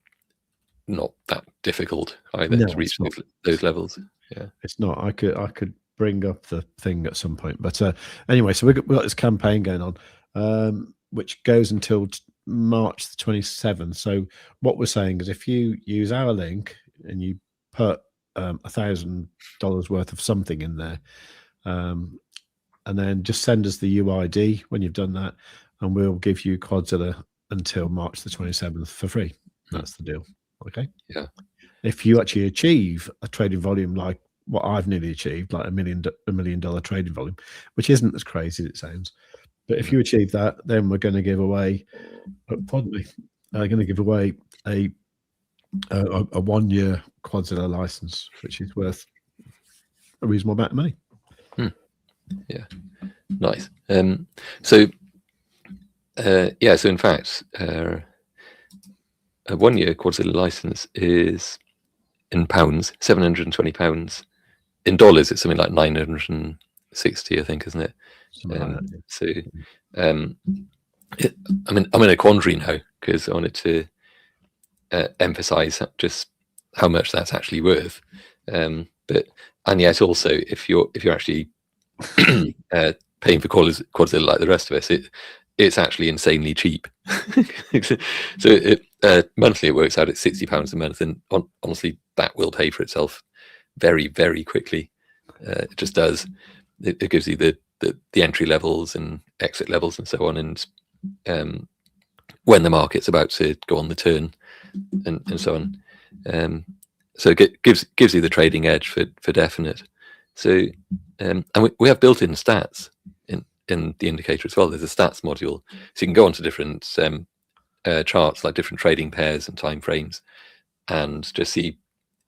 not that difficult either to reach those levels. Yeah, it's not. I could bring up the thing at some point, but anyway, so we've got this campaign going on, which goes until March the 27th. So what we're saying is, if you use our link and you put $1,000 worth of something in there, and then just send us the UID when you've done that, and we'll give you Quadzilla until March the 27th for free. That's the deal. Okay. Yeah. If you actually achieve a trading volume like what I've nearly achieved, like $1 million trading volume, which isn't as crazy as it sounds, but if you achieve that, then we're going to give away, pardon me, going to give away a 1-year Quadzilla license, which is worth a reasonable amount of money. Yeah, nice. So in fact, a 1-year Quadzilla license is in pounds, £720. In dollars, it's something like 960, I think, isn't it? So I'm in a quandary now because I wanted to emphasize just how much that's actually worth. And yet also, if you're actually paying for Quadzilla like the rest of us, it's actually insanely cheap. So monthly it works out at £60 a month, and honestly that will pay for itself very, very quickly. It just does. It gives you the entry levels and exit levels and so on, and when the market's about to go on the turn and so on. So it gives you the trading edge for definite. So and we have built-in stats in the indicator as well. There's a stats module, so you can go onto different charts, like different trading pairs and time frames, and just see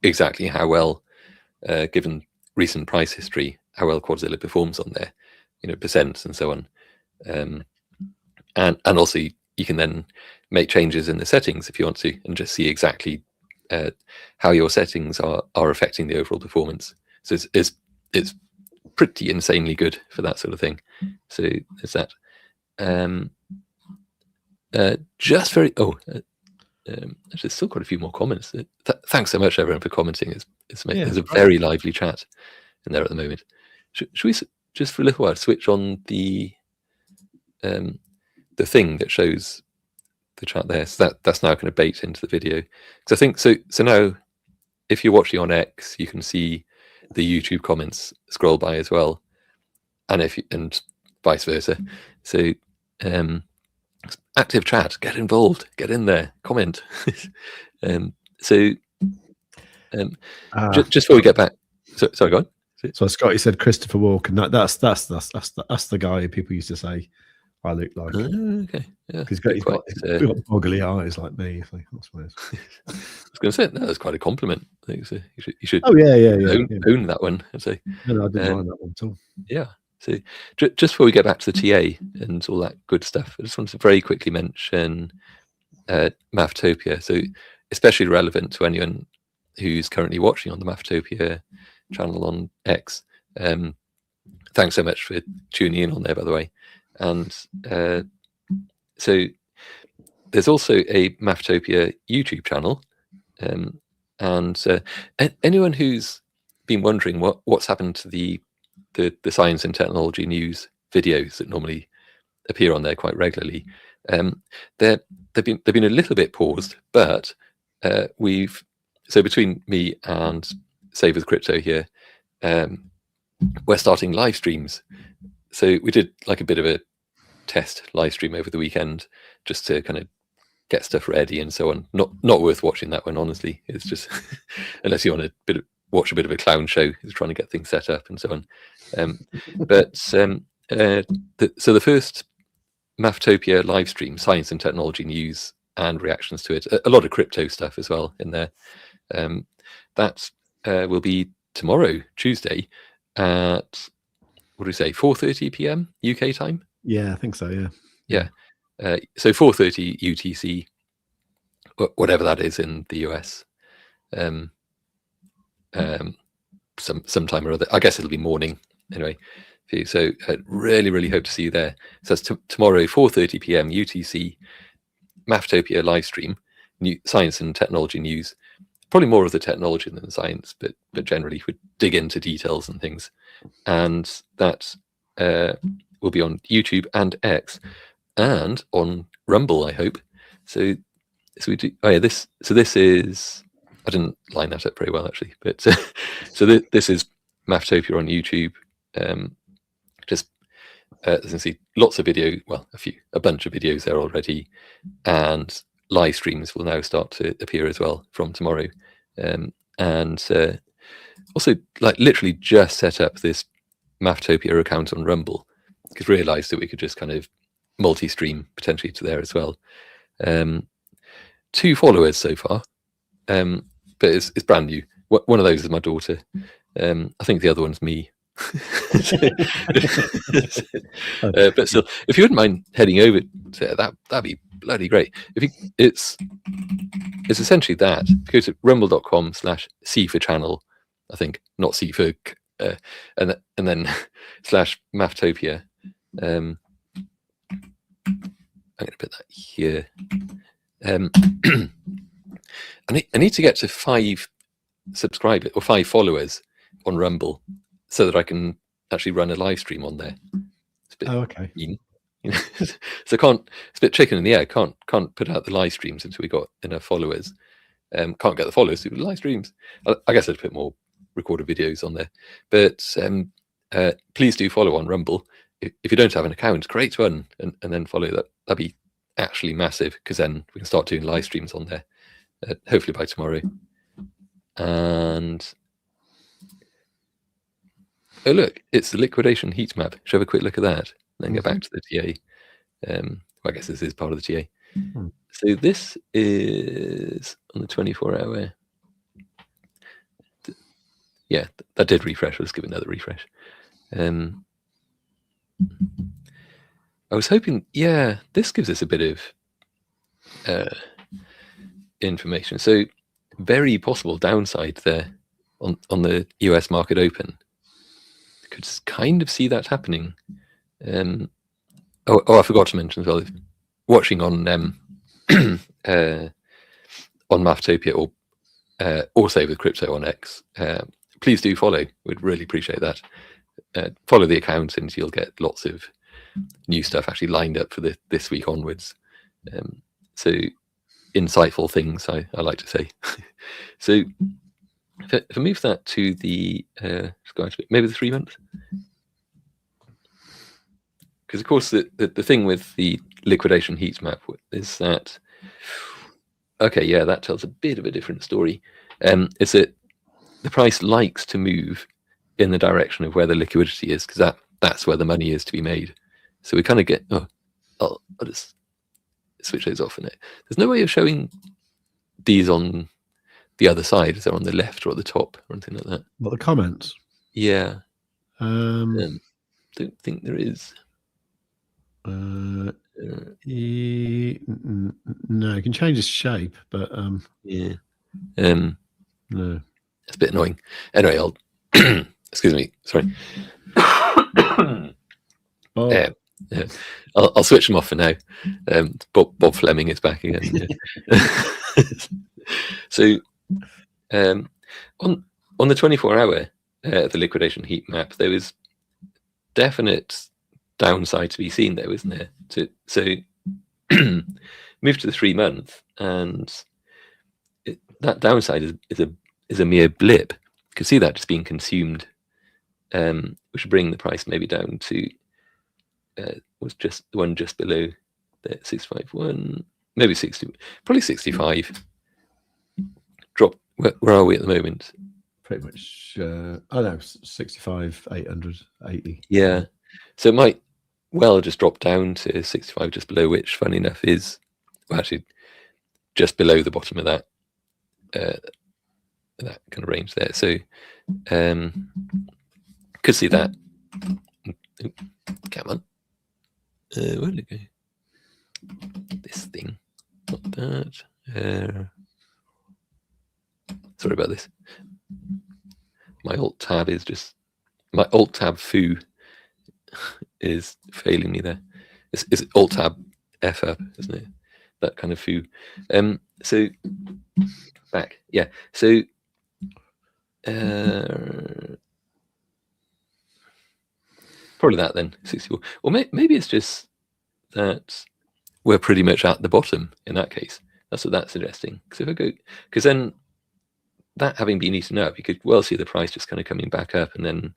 exactly how well, given recent price history, how well Quadzilla performs on there, percents and so on. And also you can then make changes in the settings if you want to, and just see exactly how your settings are affecting the overall performance. So it's pretty insanely good for that sort of thing. So there's that. There's still quite a few more comments. Thanks so much, everyone, for commenting. There's a very lively chat in there at the moment. Should we just for a little while switch on the thing that shows the chat there? So that's now kind of baked into the video. Because I think so now, if you're watching on X, you can see the YouTube comments scroll by as well, and vice versa. So active chat, get involved, get in there, comment. Just before we get back, sorry, go on. So Scotty said Christopher Walken. That's the guy people used to say I look like. Okay, yeah. He's got boggly eyes like me. That's weird. I was going to say that's quite a compliment. I think so. You should. Oh yeah. Own that one. And say, no, I didn't mind that one at all. Yeah. So just before we get back to the TA and all that good stuff, I just wanted to very quickly mention Mafftopia. So especially relevant to anyone who's currently watching on the Mafftopia channel on X. Thanks so much for tuning in on there, by the way. And so there's also a Mafftopia YouTube channel, and anyone who's been wondering what's happened to the science and technology news videos that normally appear on there quite regularly, they've been a little bit paused, but so between me and Save with Crypto here, we're starting live streams. So we did like a bit of a test live stream over the weekend just to kind of get stuff ready and so on. Not worth watching that one, honestly. It's just unless you want to watch a bit of a clown show, who's trying to get things set up and so on. So the first Mafftopia live stream, science and technology news and reactions to it, a lot of crypto stuff as well in there. That will be tomorrow, Tuesday, at what do we say, 4:30 p.m. UK time? Yeah, I think so. Yeah. So 4:30 UTC, whatever that is in the US. Sometime or other. I guess it'll be morning anyway. So I really hope to see you there. So that's tomorrow, 4:30 p.m. UTC, Mafftopia live stream, science and technology news. Probably more of the technology than the science, but generally we dig into details and things. And that will be on YouTube and X and on Rumble, I hope. So we do. Oh yeah, this is. I didn't line that up very well actually, but so this is Mafftopia on YouTube. Just as you can see, lots of video, well, a bunch of videos there already, and live streams will now start to appear as well from tomorrow. And also, like, literally just set up this Maftopia account on Rumble, because realized that we could just kind of multi-stream potentially to there as well. 2 followers so far, but it's brand new. One of those is my daughter. I think the other one's me. But still, if you wouldn't mind heading over to that'd be bloody great. It's essentially that. Go to rumble.com/C for channel, I think, not C for and then /Maftopia. I'm going to put that here. I need to get to 5 subscribers or 5 followers on Rumble so that I can actually run a live stream on there. It's a bit okay. mean, you know? So it's a bit chicken in the air. Can't put out the live streams until we got enough followers. Can't get the followers to do the live streams. I guess I'd put more recorded videos on there. But please do follow on Rumble. If you don't have an account, create one and then follow that. That'd be actually massive, because then we can start doing live streams on there, hopefully by tomorrow. And oh look, it's the liquidation heat map. Should have a quick look at that, then get back to the TA. Well, I guess this is part of the TA. So this is on the 24-hour. Yeah, that did refresh. Let's give it another refresh. I was hoping, yeah, this gives us a bit of information. So very possible downside there on the US market open. Could kind of see that happening. I forgot to mention as well, if watching on Maftopia or also with crypto on X, please do follow. We'd really appreciate that. Follow the account and you'll get lots of new stuff actually lined up for this week onwards. So insightful things, I like to say. So if I move that to the maybe the 3 months, because of course the thing with the liquidation heat map is that, okay, yeah, that tells a bit of a different story. Is that the price likes to move in the direction of where the liquidity is, because that's where the money is to be made. So we kind of get, I'll just switch those off in it. There's no way of showing these on the other side. Is there on the left or at the top or anything like that? What, the comments? Yeah. Don't think there is. No, you can change the shape, but yeah. No. It's a bit annoying. Anyway, I'll excuse me, sorry. Oh. I'll switch them off for now. Bob Fleming is back again. Yeah. So on the 24-hour the liquidation heat map, there was definite downside to be seen there, isn't there? So move to the 3 month, and that downside is a mere blip. You can see that just being consumed, which would bring the price maybe down to was just the one just below the 651, maybe 60, probably 65. Drop. Where are we at the moment? Pretty much. I know, 65, 880. Yeah. So it might well just drop down to 65 just below, which, funny enough, is actually just below the bottom of that that kind of range there. So could see that. Come on. Where did it go? This thing. Not that. Sorry about this. My alt tab foo is failing me there. It's alt tab F up, isn't it? That kind of foo. So back, yeah. So probably that then, 64. Or maybe it's just that we're pretty much at the bottom in that case. That's what that's suggesting. Because then that having been eaten up, you could well see the price just kind of coming back up and then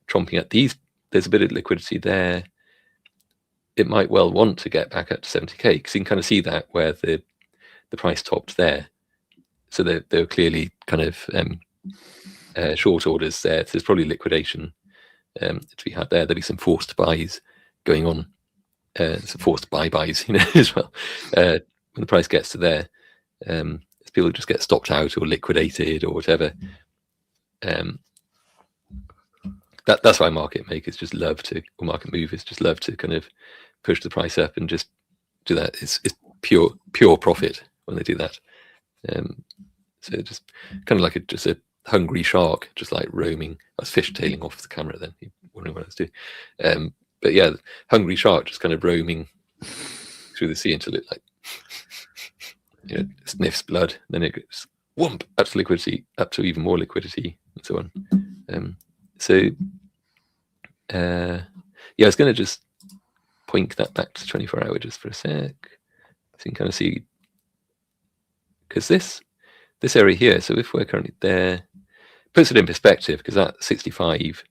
tromping at these there's a bit of liquidity there. It might well want to get back up to 70k, because you can kind of see that where the price topped there. So there were clearly kind of short orders there. So there's probably liquidation to be had there. There'll be some forced buys going on, some forced buys, as well. When the price gets to there, people just get stopped out or liquidated or whatever. That's why market makers just love to, or market movers just love to kind of push the price up and just do that. It's pure profit when they do that. So just kind of like just a hungry shark, just like roaming. I was fishtailing off the camera then. You're wondering what I was doing. But yeah, hungry shark just kind of roaming through the sea until it sniffs blood. Then it goes whoomp up to liquidity, up to even more liquidity, and so on. I was going to just point that back to 24-hour just for a sec, so you can kind of see, because this area here, so if we're currently there, puts it in perspective, because at 65,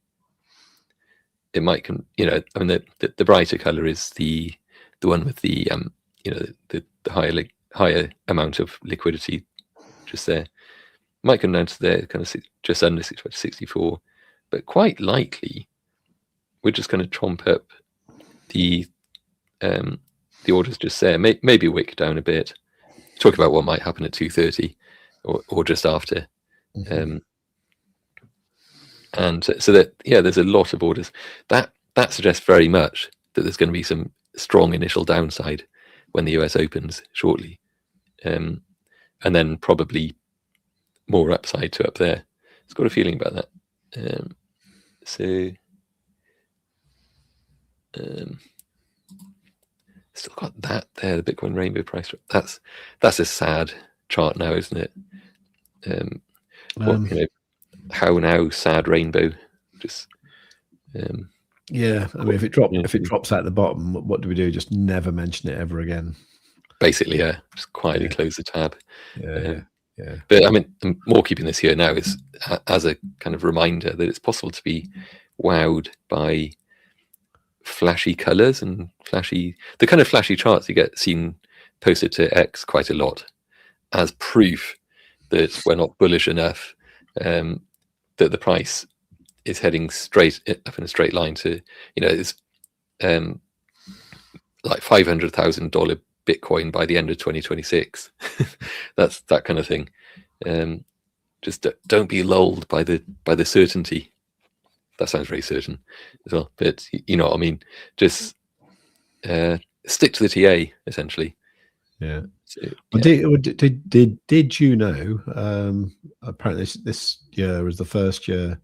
it might the brighter color is the one with the the higher amount of liquidity just there. Might come down to there, kind of just under 65 to 64, but quite likely we're just going to tromp up the orders just there, maybe wick down a bit. Talk about what might happen at 2:30 or just after. And so that, there's a lot of orders. That suggests very much that there's going to be some strong initial downside when the US opens shortly, and then probably more upside to up there. It's got a feeling about that. Still got that there, the Bitcoin rainbow price. That's a sad chart now, isn't it? How now, sad rainbow. Just yeah. I mean, if it drops out the bottom, what do we do? Just never mention it ever again. Basically, yeah. Just quietly close the tab. Yeah. But I mean, I'm more keeping this here now is as a kind of reminder that it's possible to be wowed by flashy colors and the kind of flashy charts you get seen posted to X quite a lot as proof that we're not bullish enough, that the price is heading straight up in a straight line to, it's like $500,000 Bitcoin by the end of 2026. That's that kind of thing. Just don't be lulled by the certainty. That sounds very certain as well, but you know what I mean. Just stick to the TA essentially. Yeah. So, did you know? Apparently, this year was the first year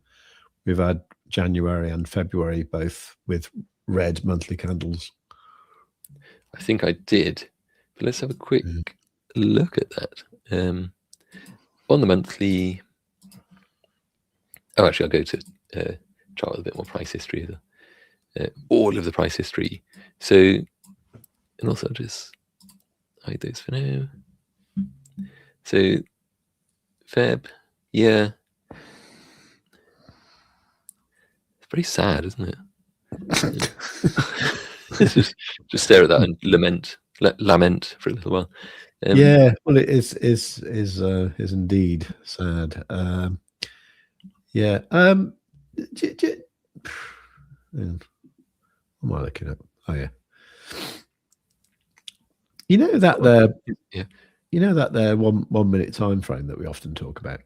we've had January and February both with red monthly candles. I think I did, but let's have a quick look at that. On the monthly, actually, I'll go to chart with a bit more price history. All of the price history. So, and also just hide those for now. So, Feb, yeah. It's pretty sad, isn't it? just stare at that and lament for a little while. Yeah, well, it is indeed sad. Yeah. What am I looking at? Oh yeah. You know that there. Yeah. You know that there 1 minute time frame that we often talk about.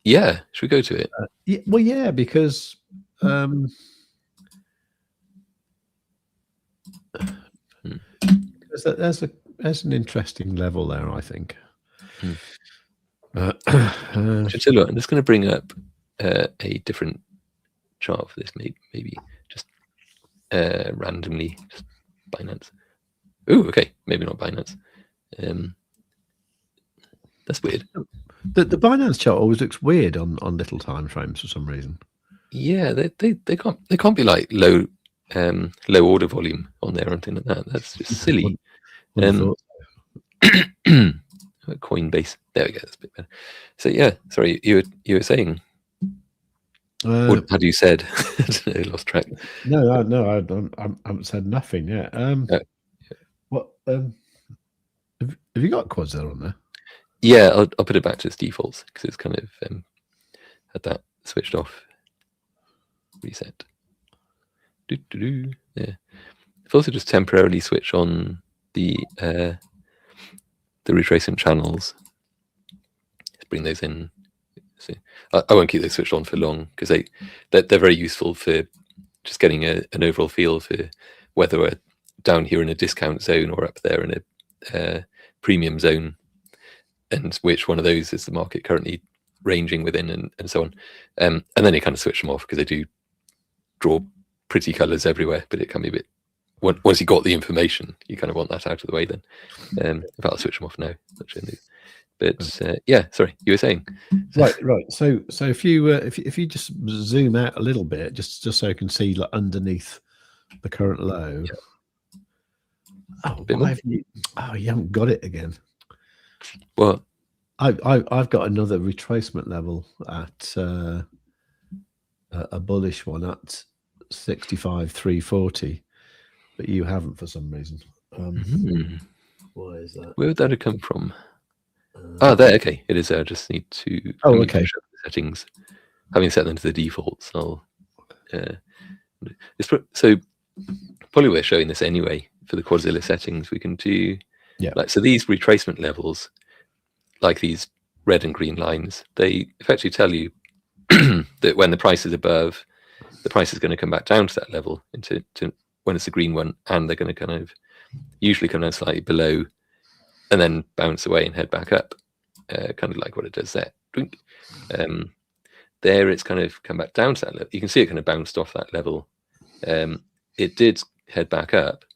Yeah. Should we go to it? Yeah, well, yeah, because there's an interesting level there, I think. I'm just going to bring up a different chart for this, maybe just randomly, just Binance. Oh, okay, maybe not Binance. That's weird. The Binance chart always looks weird on little time frames for some reason. Yeah, they can't be like low order volume on there or anything like that. That's just silly. Coinbase. There we go. That's a bit better. So yeah, sorry, you were saying. Or had you said? I lost track. No, I haven't said nothing yet. What have you got Quadzilla on there? Yeah, I'll put it back to its defaults because it's kind of had that switched off. Reset. Yeah. I've also just temporarily switched on the retracement channels. Let's bring those in. So I won't keep those switched on for long because they're very useful for just getting an overall feel for whether we're down here in a discount zone or up there in a premium zone, and which one of those is the market currently ranging within, and so on. And then you kind of switch them off because they do draw pretty colors everywhere, but it can be a bit, once you got the information, you kind of want that out of the way then. In fact, I'll switch them off now. But yeah, sorry, you were saying. Right. So if you just zoom out a little bit, just so you can see like underneath the current low. Yeah. Oh, you haven't got it again. What? I've got another retracement level at a bullish one at 65,340, but you haven't for some reason. Why is that? Where would that have come from? There. Okay, it is there. I just need to. Okay. The settings, having set them to the defaults, I'll. So probably we're showing this anyway for the Quadzilla settings. We can do so these retracement levels, like these red and green lines, they effectively tell you that when the price is above, the price is going to come back down to that level into when it's a green one, and they're going to kind of usually come down slightly below and then bounce away and head back up, kind of like what it does there. There it's kind of come back down to that level. You can see it kind of bounced off that level. It did head back up,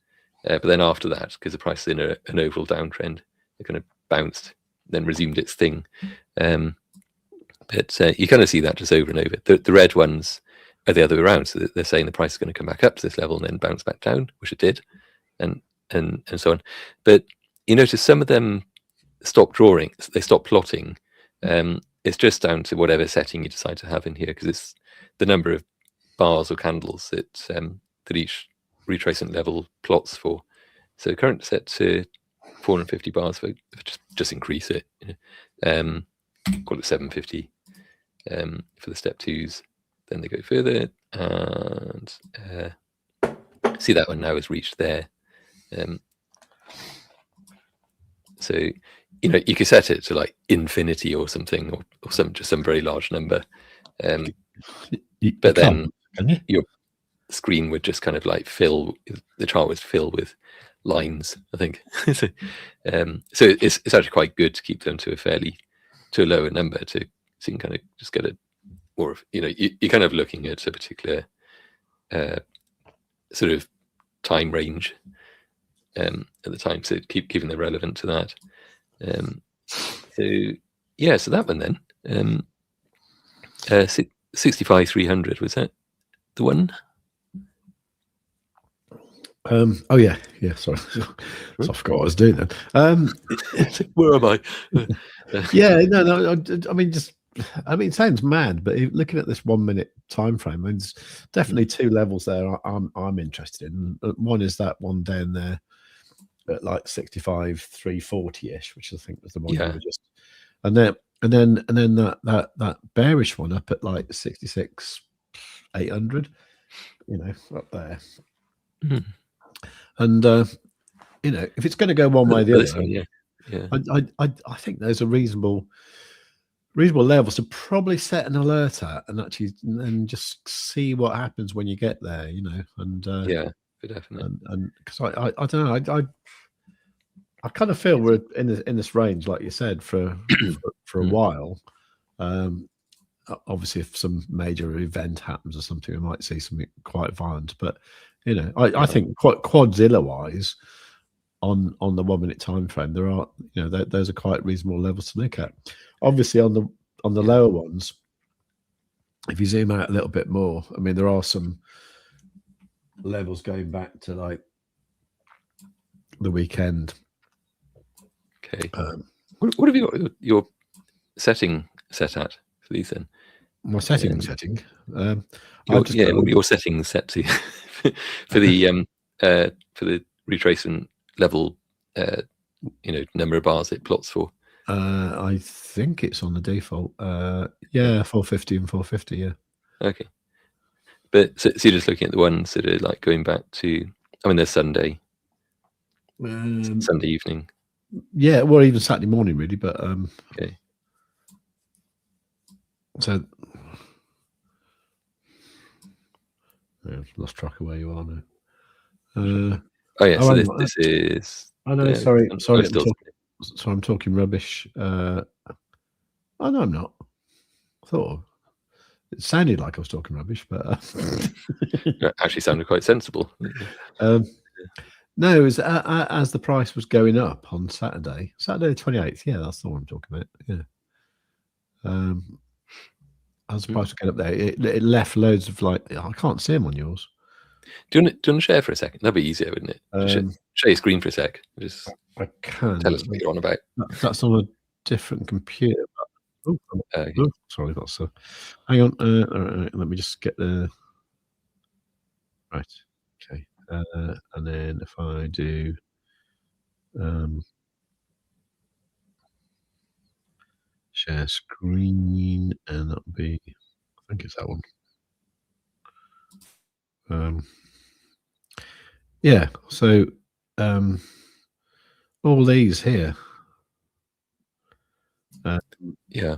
but then after that, because the price is in an overall downtrend, it kind of bounced, then resumed its thing. But you kind of see that just over and over. The red ones are the other way around. So they're saying the price is going to come back up to this level and then bounce back down, which it did, and so on. But you notice some of them stop drawing, they stop plotting. It's just down to whatever setting you decide to have in here, because it's the number of bars or candles that each retracement level plots for. So current set to 450 bars, for just increase it. Call it 750 for the step twos. Then they go further, and see that one now has reached there. So you could set it to like infinity or something, or just some very large number. But then your screen would just kind of like the chart would fill with lines, I think. So it's actually quite good to keep them to a lower number so you can kind of just get a more of, you're kind of looking at a particular sort of time range at the time, so keeping them relevant to that. So that one then, 65,300, was that the one? Oh yeah. Sorry, so I forgot what I was doing then. Where am I? Yeah, no. It sounds mad, but looking at this 1 minute time frame, there's definitely two levels there. I'm interested in. One is that one down there at like 65,340-ish, which I think was the one you were just, and then that bearish one up at like 66,800, up there. And if it's going to go one way or the other, I think there's a reasonable levels to probably set an alert at, and actually and just see what happens when you get there, and definitely. And because I don't know, I kind of feel we're in this range, like you said, for a while. Obviously, if some major event happens or something, we might see something quite violent. But I think quite Quadzilla wise, on the 1 minute time frame, there are those are quite reasonable levels to look at. Obviously, on the lower ones, if you zoom out a little bit more, I mean, there are some levels going back to like the weekend. Okay. What have you got your setting set at for these then? My setting. Your settings set to for the retracement level, number of bars it plots for. I think it's on the default. 450 and 450. Yeah. Okay. But so you're just looking at the ones that are like going back to. I mean, there's Sunday evening. Yeah, well, even Saturday morning, really. But okay. So I've lost track of where you are now. So this is. I know. Sorry. I'm talking rubbish. Oh no, I'm not. I thought it sounded like I was talking rubbish, but it actually sounded quite sensible. No, it was as the price was going up on Saturday the 28th. Yeah, that's the one I'm talking about. Yeah. As the price was going up there, it left loads of I can't see them on yours. Do you want to share for a second? That'd be easier, wouldn't it? Share your screen for a sec. I can. Tell us what you're on about. That's on a different computer. Sorry, that's hang on. Let me just get the right. Okay, and then if I do share screen, and that'll be, I think it's that one. Yeah. So all these here. Yeah.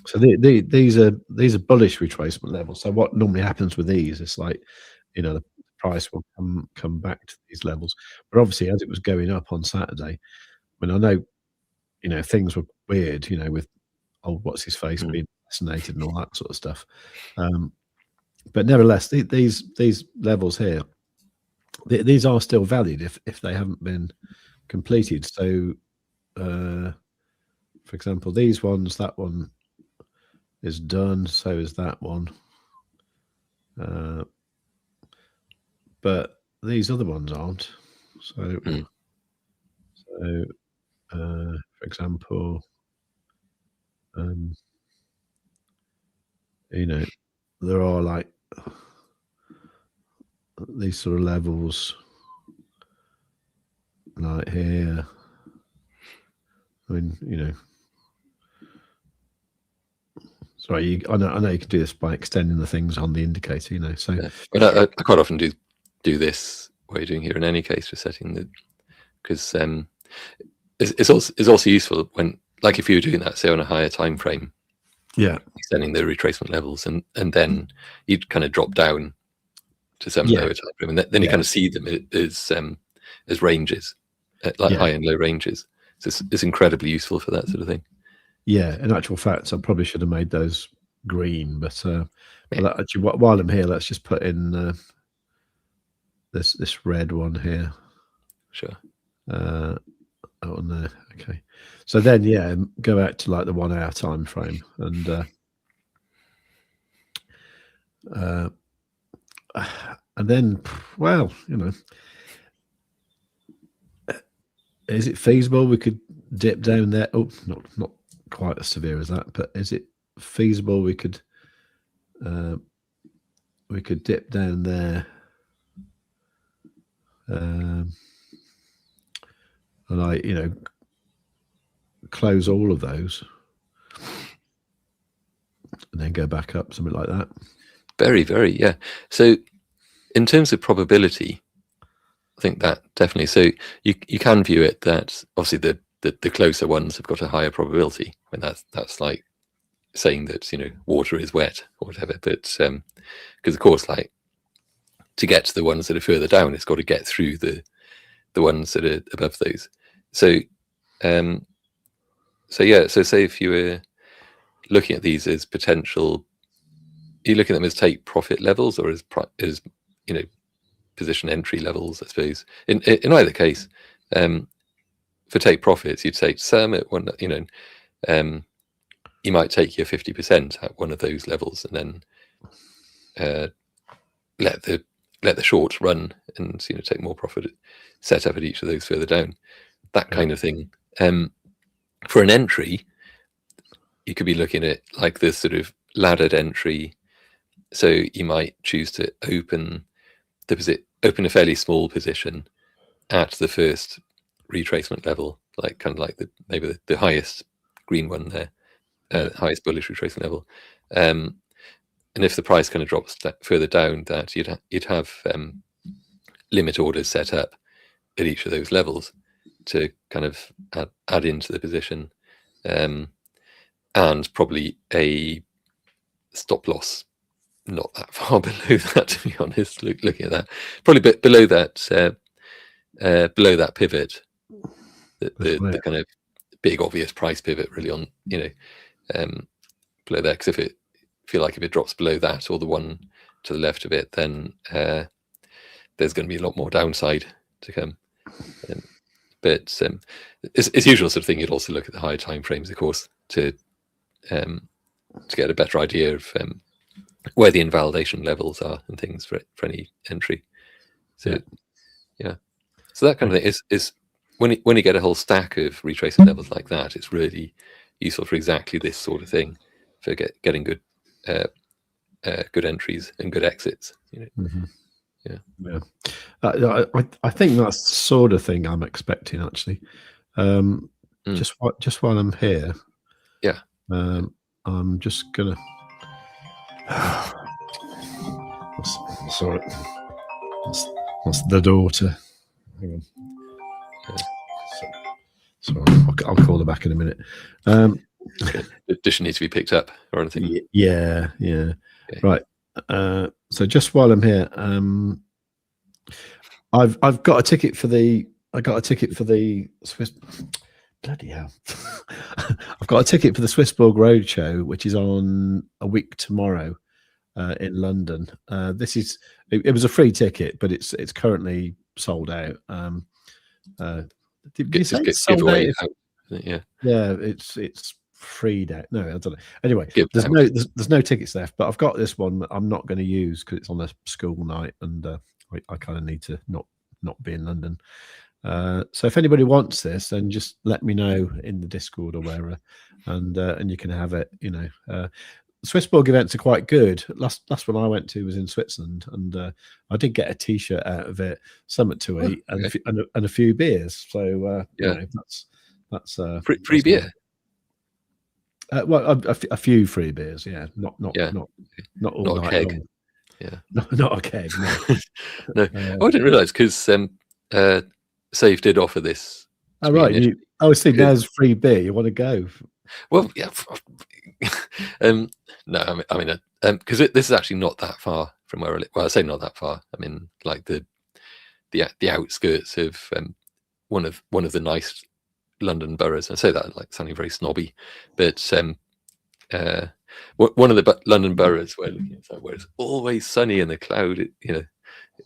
So these are bullish retracement levels. So what normally happens with these, it's like, the price will come back to these levels. But obviously, as it was going up on Saturday, I know, things were weird, with what's his face being assassinated and all that sort of stuff. But nevertheless, these levels here, these are still valid if they haven't been completed. So, for example, these ones, that one is done, so is that one. But these other ones aren't. So, for example, there are these sort of levels like here. I mean, sorry, I know you can do this by extending the things on the indicator, so. Yeah. But I quite often do this what you're doing here in any case for setting the, because it's also useful when, like, if you were doing that, say, on a higher time frame, extending the retracement levels, and then you'd kind of drop down to some lower time frame, and then you kind of see them as ranges, high and low ranges. So it's incredibly useful for that sort of thing. Yeah, in actual fact, I probably should have made those green, but actually, while I'm here, let's just put in this red one here. Sure. On there. Okay. So then, go out to the 1 hour time frame, and then, well, is it feasible we could dip down there? Oh, not quite as severe as that, but is it feasible we could dip down there, and close all of those and then go back up, something like that? Very, very, yeah. So in terms of probability, I think that definitely, so you can view it that obviously the closer ones have got a higher probability. I mean, that's like saying that water is wet or whatever, but because of course, like, to get to the ones that are further down, it's got to get through the ones that are above those. So so say if you were looking at these as potential, are you looking at them as take profit levels or as position entry levels, I suppose? In either case, for take profits, you'd say some at one, you might take your 50% at one of those levels, and then let the short run and take more profit, set up at each of those further down, that kind of thing. For an entry, you could be looking at like this sort of laddered entry. So you might choose to open a fairly small position at the first retracement level, like kind of like maybe the highest green one there, highest bullish retracement level. And if the price kind of drops further down, that you'd have limit orders set up at each of those levels to kind of add into the position, and probably a stop loss not that far below that, to be honest. Looking at that, probably below that pivot, the kind of big obvious price pivot, really, on below there. Because if it drops below that, or the one to the left of it, then there's going to be a lot more downside to come. But it's usual sort of thing. You'd also look at the higher time frames, of course, to get a better idea of where the invalidation levels are and things for any entry. So so that kind of thing is when you get a whole stack of retracement levels like that, it's really useful for exactly this sort of thing, for getting good good entries and good exits. I think that's the sort of thing I'm expecting, actually. Just while I'm here, I'm just gonna. Sorry, that's the daughter. Hang on. Sorry, I'll call her back in a minute. Does she need to be picked up or anything? Yeah. Okay. Right. So just while I'm here, I've got a ticket for the. I got a ticket for the Swiss. Bloody hell! I've got a ticket for the Swissborg Roadshow, which is on a week tomorrow in London. It was a free ticket, but it's currently sold out. Did you say it's sold out? Yeah, it's freed out. No, I don't know. Anyway, there's no tickets left, but I've got this one that I'm not going to use because it's on a school night, and I kind of need to not be in London. So if anybody wants this, then just let me know in the Discord or wherever, and you can have it. Swissborg events are quite good. Last one I went to was in Switzerland, and I did get a T-shirt out of it, something to eat, and a few beers. So that's free beer. Well, a few free beers, yeah. Not all not night a keg. long. Yeah, not a keg. No. I didn't realise, because Save did offer this. Oh, right. I was thinking there's free beer. You want to go? Well, yeah. No, I mean, because this is actually not that far from where I live. Well, I say not that far. I mean, like the outskirts of one of the nice London boroughs. I say that like sounding very snobby, but one of the London boroughs where it's always sunny and the cloud,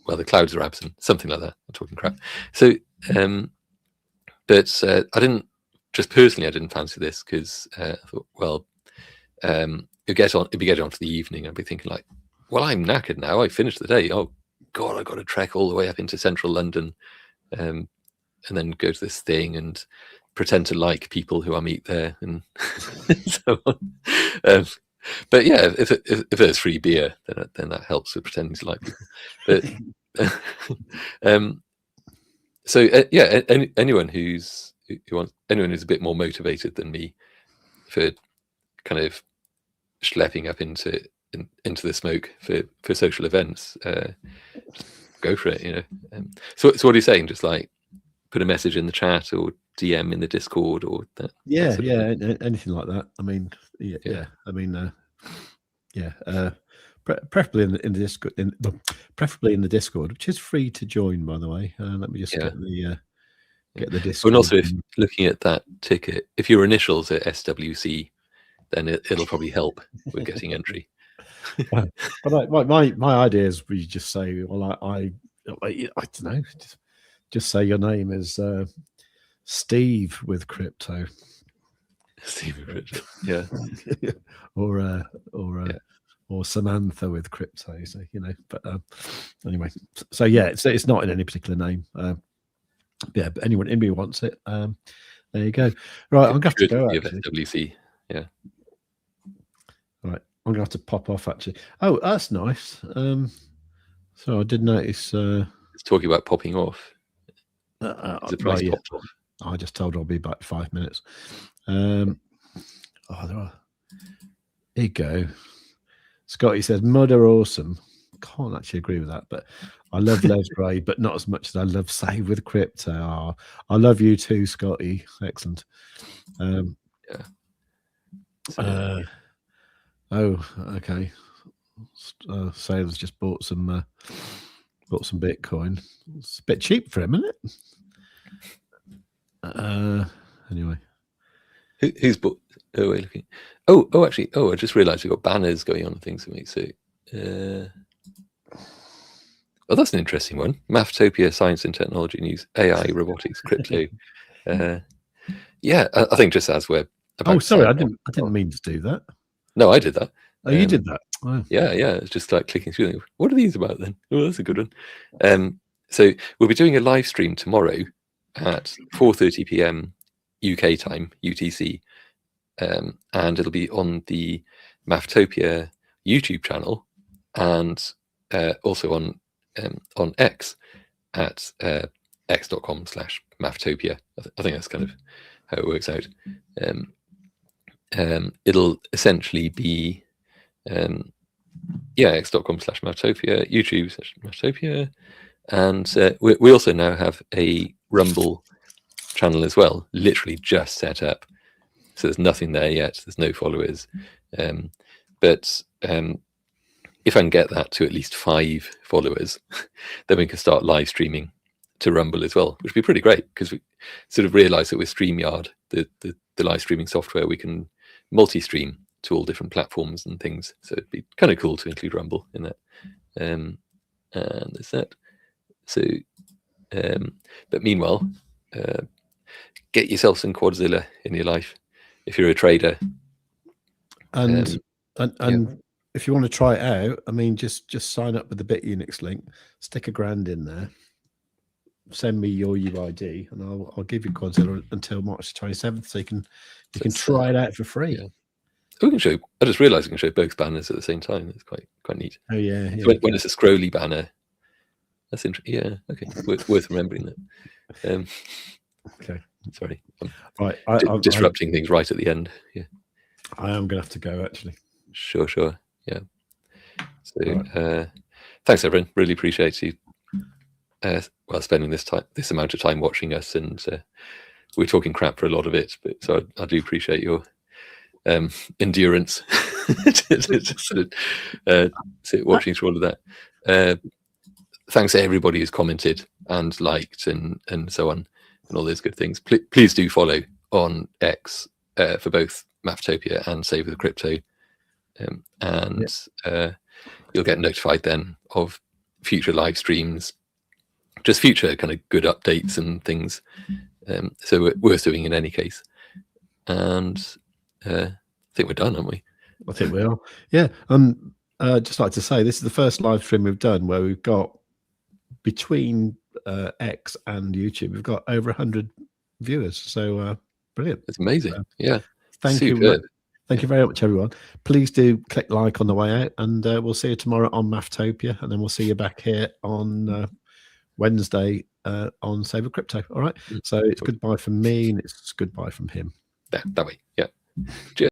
well, the clouds are absent, something like that. I'm talking crap. So, but I didn't fancy this, because I thought, well, it'd be getting on to the evening. I'd be thinking like, well, I'm knackered now. I finished the day. Oh God, I've got to trek all the way up into central London, and then go to this thing and pretend to like people who I meet there, and so on. But yeah, if there's free beer, then that helps with pretending to like people. But so anyone who's a bit more motivated than me for kind of schlepping up into the smoke for social events, go for it. So what are you saying? Just like put a message in the chat or DM in the Discord or that? Anything like that. I mean, I mean, preferably in the Discord, preferably in the Discord, which is free to join, by the way. Let me just get the Discord. And also, if looking at that ticket, if your initials are SWC, then it'll probably help with getting entry. But my idea is we just say, well, I don't know, just say your name is Steve with crypto. Steve with crypto, yeah. or Samantha with crypto. So but anyway, so yeah, it's not in any particular name. But anybody wants it, there you go. Right, I'm going to have to go. WC, yeah. Right, I'm gonna have to pop off actually. Oh, that's nice. So I did notice. It's talking about popping off. The price right, yeah. popped off. I just told her I'll be back in 5 minutes. Oh, there are. Here you go. Scotty says, mud are awesome. Can't actually agree with that, but I love Les Gray, but not as much as I love Save with Crypto. Oh, I love you too, Scotty. Excellent. Yeah. So, oh, okay. Sailor's just bought some Bitcoin. It's a bit cheap for him, isn't it? Anyway. Who's bought? Oh, wait, looking. Oh, actually, I just realised we've got banners going on and things for me. So, oh, that's an interesting one. Maftopia, Science and Technology News, AI, Robotics, Crypto. Yeah, I think just as we're about. Oh, sorry, I didn't mean to do that. No, I did that. Oh, you did that. Oh. Yeah. It's just like clicking through them. What are these about then? Oh, that's a good one. So we'll be doing a live stream tomorrow at 4:30 p.m. UK time, UTC, and it'll be on the Maftopia YouTube channel and also on X at x.com/Maftopia. I think that's kind of how it works out. It'll essentially be x.com/Maftopia, YouTube/Maftopia, and we also now have a Rumble channel as well, literally just set up. So there's nothing there yet. There's no followers, but if I can get that to at least 5 followers, then we can start live streaming to Rumble as well, which would be pretty great because we sort of realised that with StreamYard, the live streaming software, we can multi-stream to all different platforms and things. So it'd be kind of cool to include Rumble in that. And there's that. So, but meanwhile, get yourself some Quadzilla in your life if you're a trader. And if you want to try it out, I mean, just sign up with the Bitunix link, stick $1,000 in there, send me your UID, and I'll give you Quadzilla until March 27th, so you can try it out for free. Yeah. We can show. I just realised we can show both banners at the same time. It's quite neat. Oh yeah. So when it's a scrolly banner, that's interesting. Yeah. Okay. Worth remembering that. Okay. Sorry. Right. I'm disrupting things right at the end. Yeah. I am gonna have to go actually. Sure. Yeah. So thanks everyone. Really appreciate you spending this amount of time watching us, and we're talking crap for a lot of it, but so I do appreciate your endurance to sort of sit watching through all of that. Thanks to everybody who's commented and liked and so on and all those good things. Please do follow on X for both Maftopia and Save with Crypto, you'll get notified then of future live streams, just future kind of good updates and things. So we're worth doing in any case. And I think we're done, aren't we? I think we are. Yeah. Just like to say, this is the first live stream we've done where we've got between X and YouTube, we've got over 100 viewers. So brilliant. It's amazing. Yeah. Thank you. Thank you very much, everyone. Please do click like on the way out, and we'll see you tomorrow on Maftopia, and then we'll see you back here on Wednesday on Save with Crypto. All right. So it's goodbye from me, and it's goodbye from him. That way. Yeah. Cheers.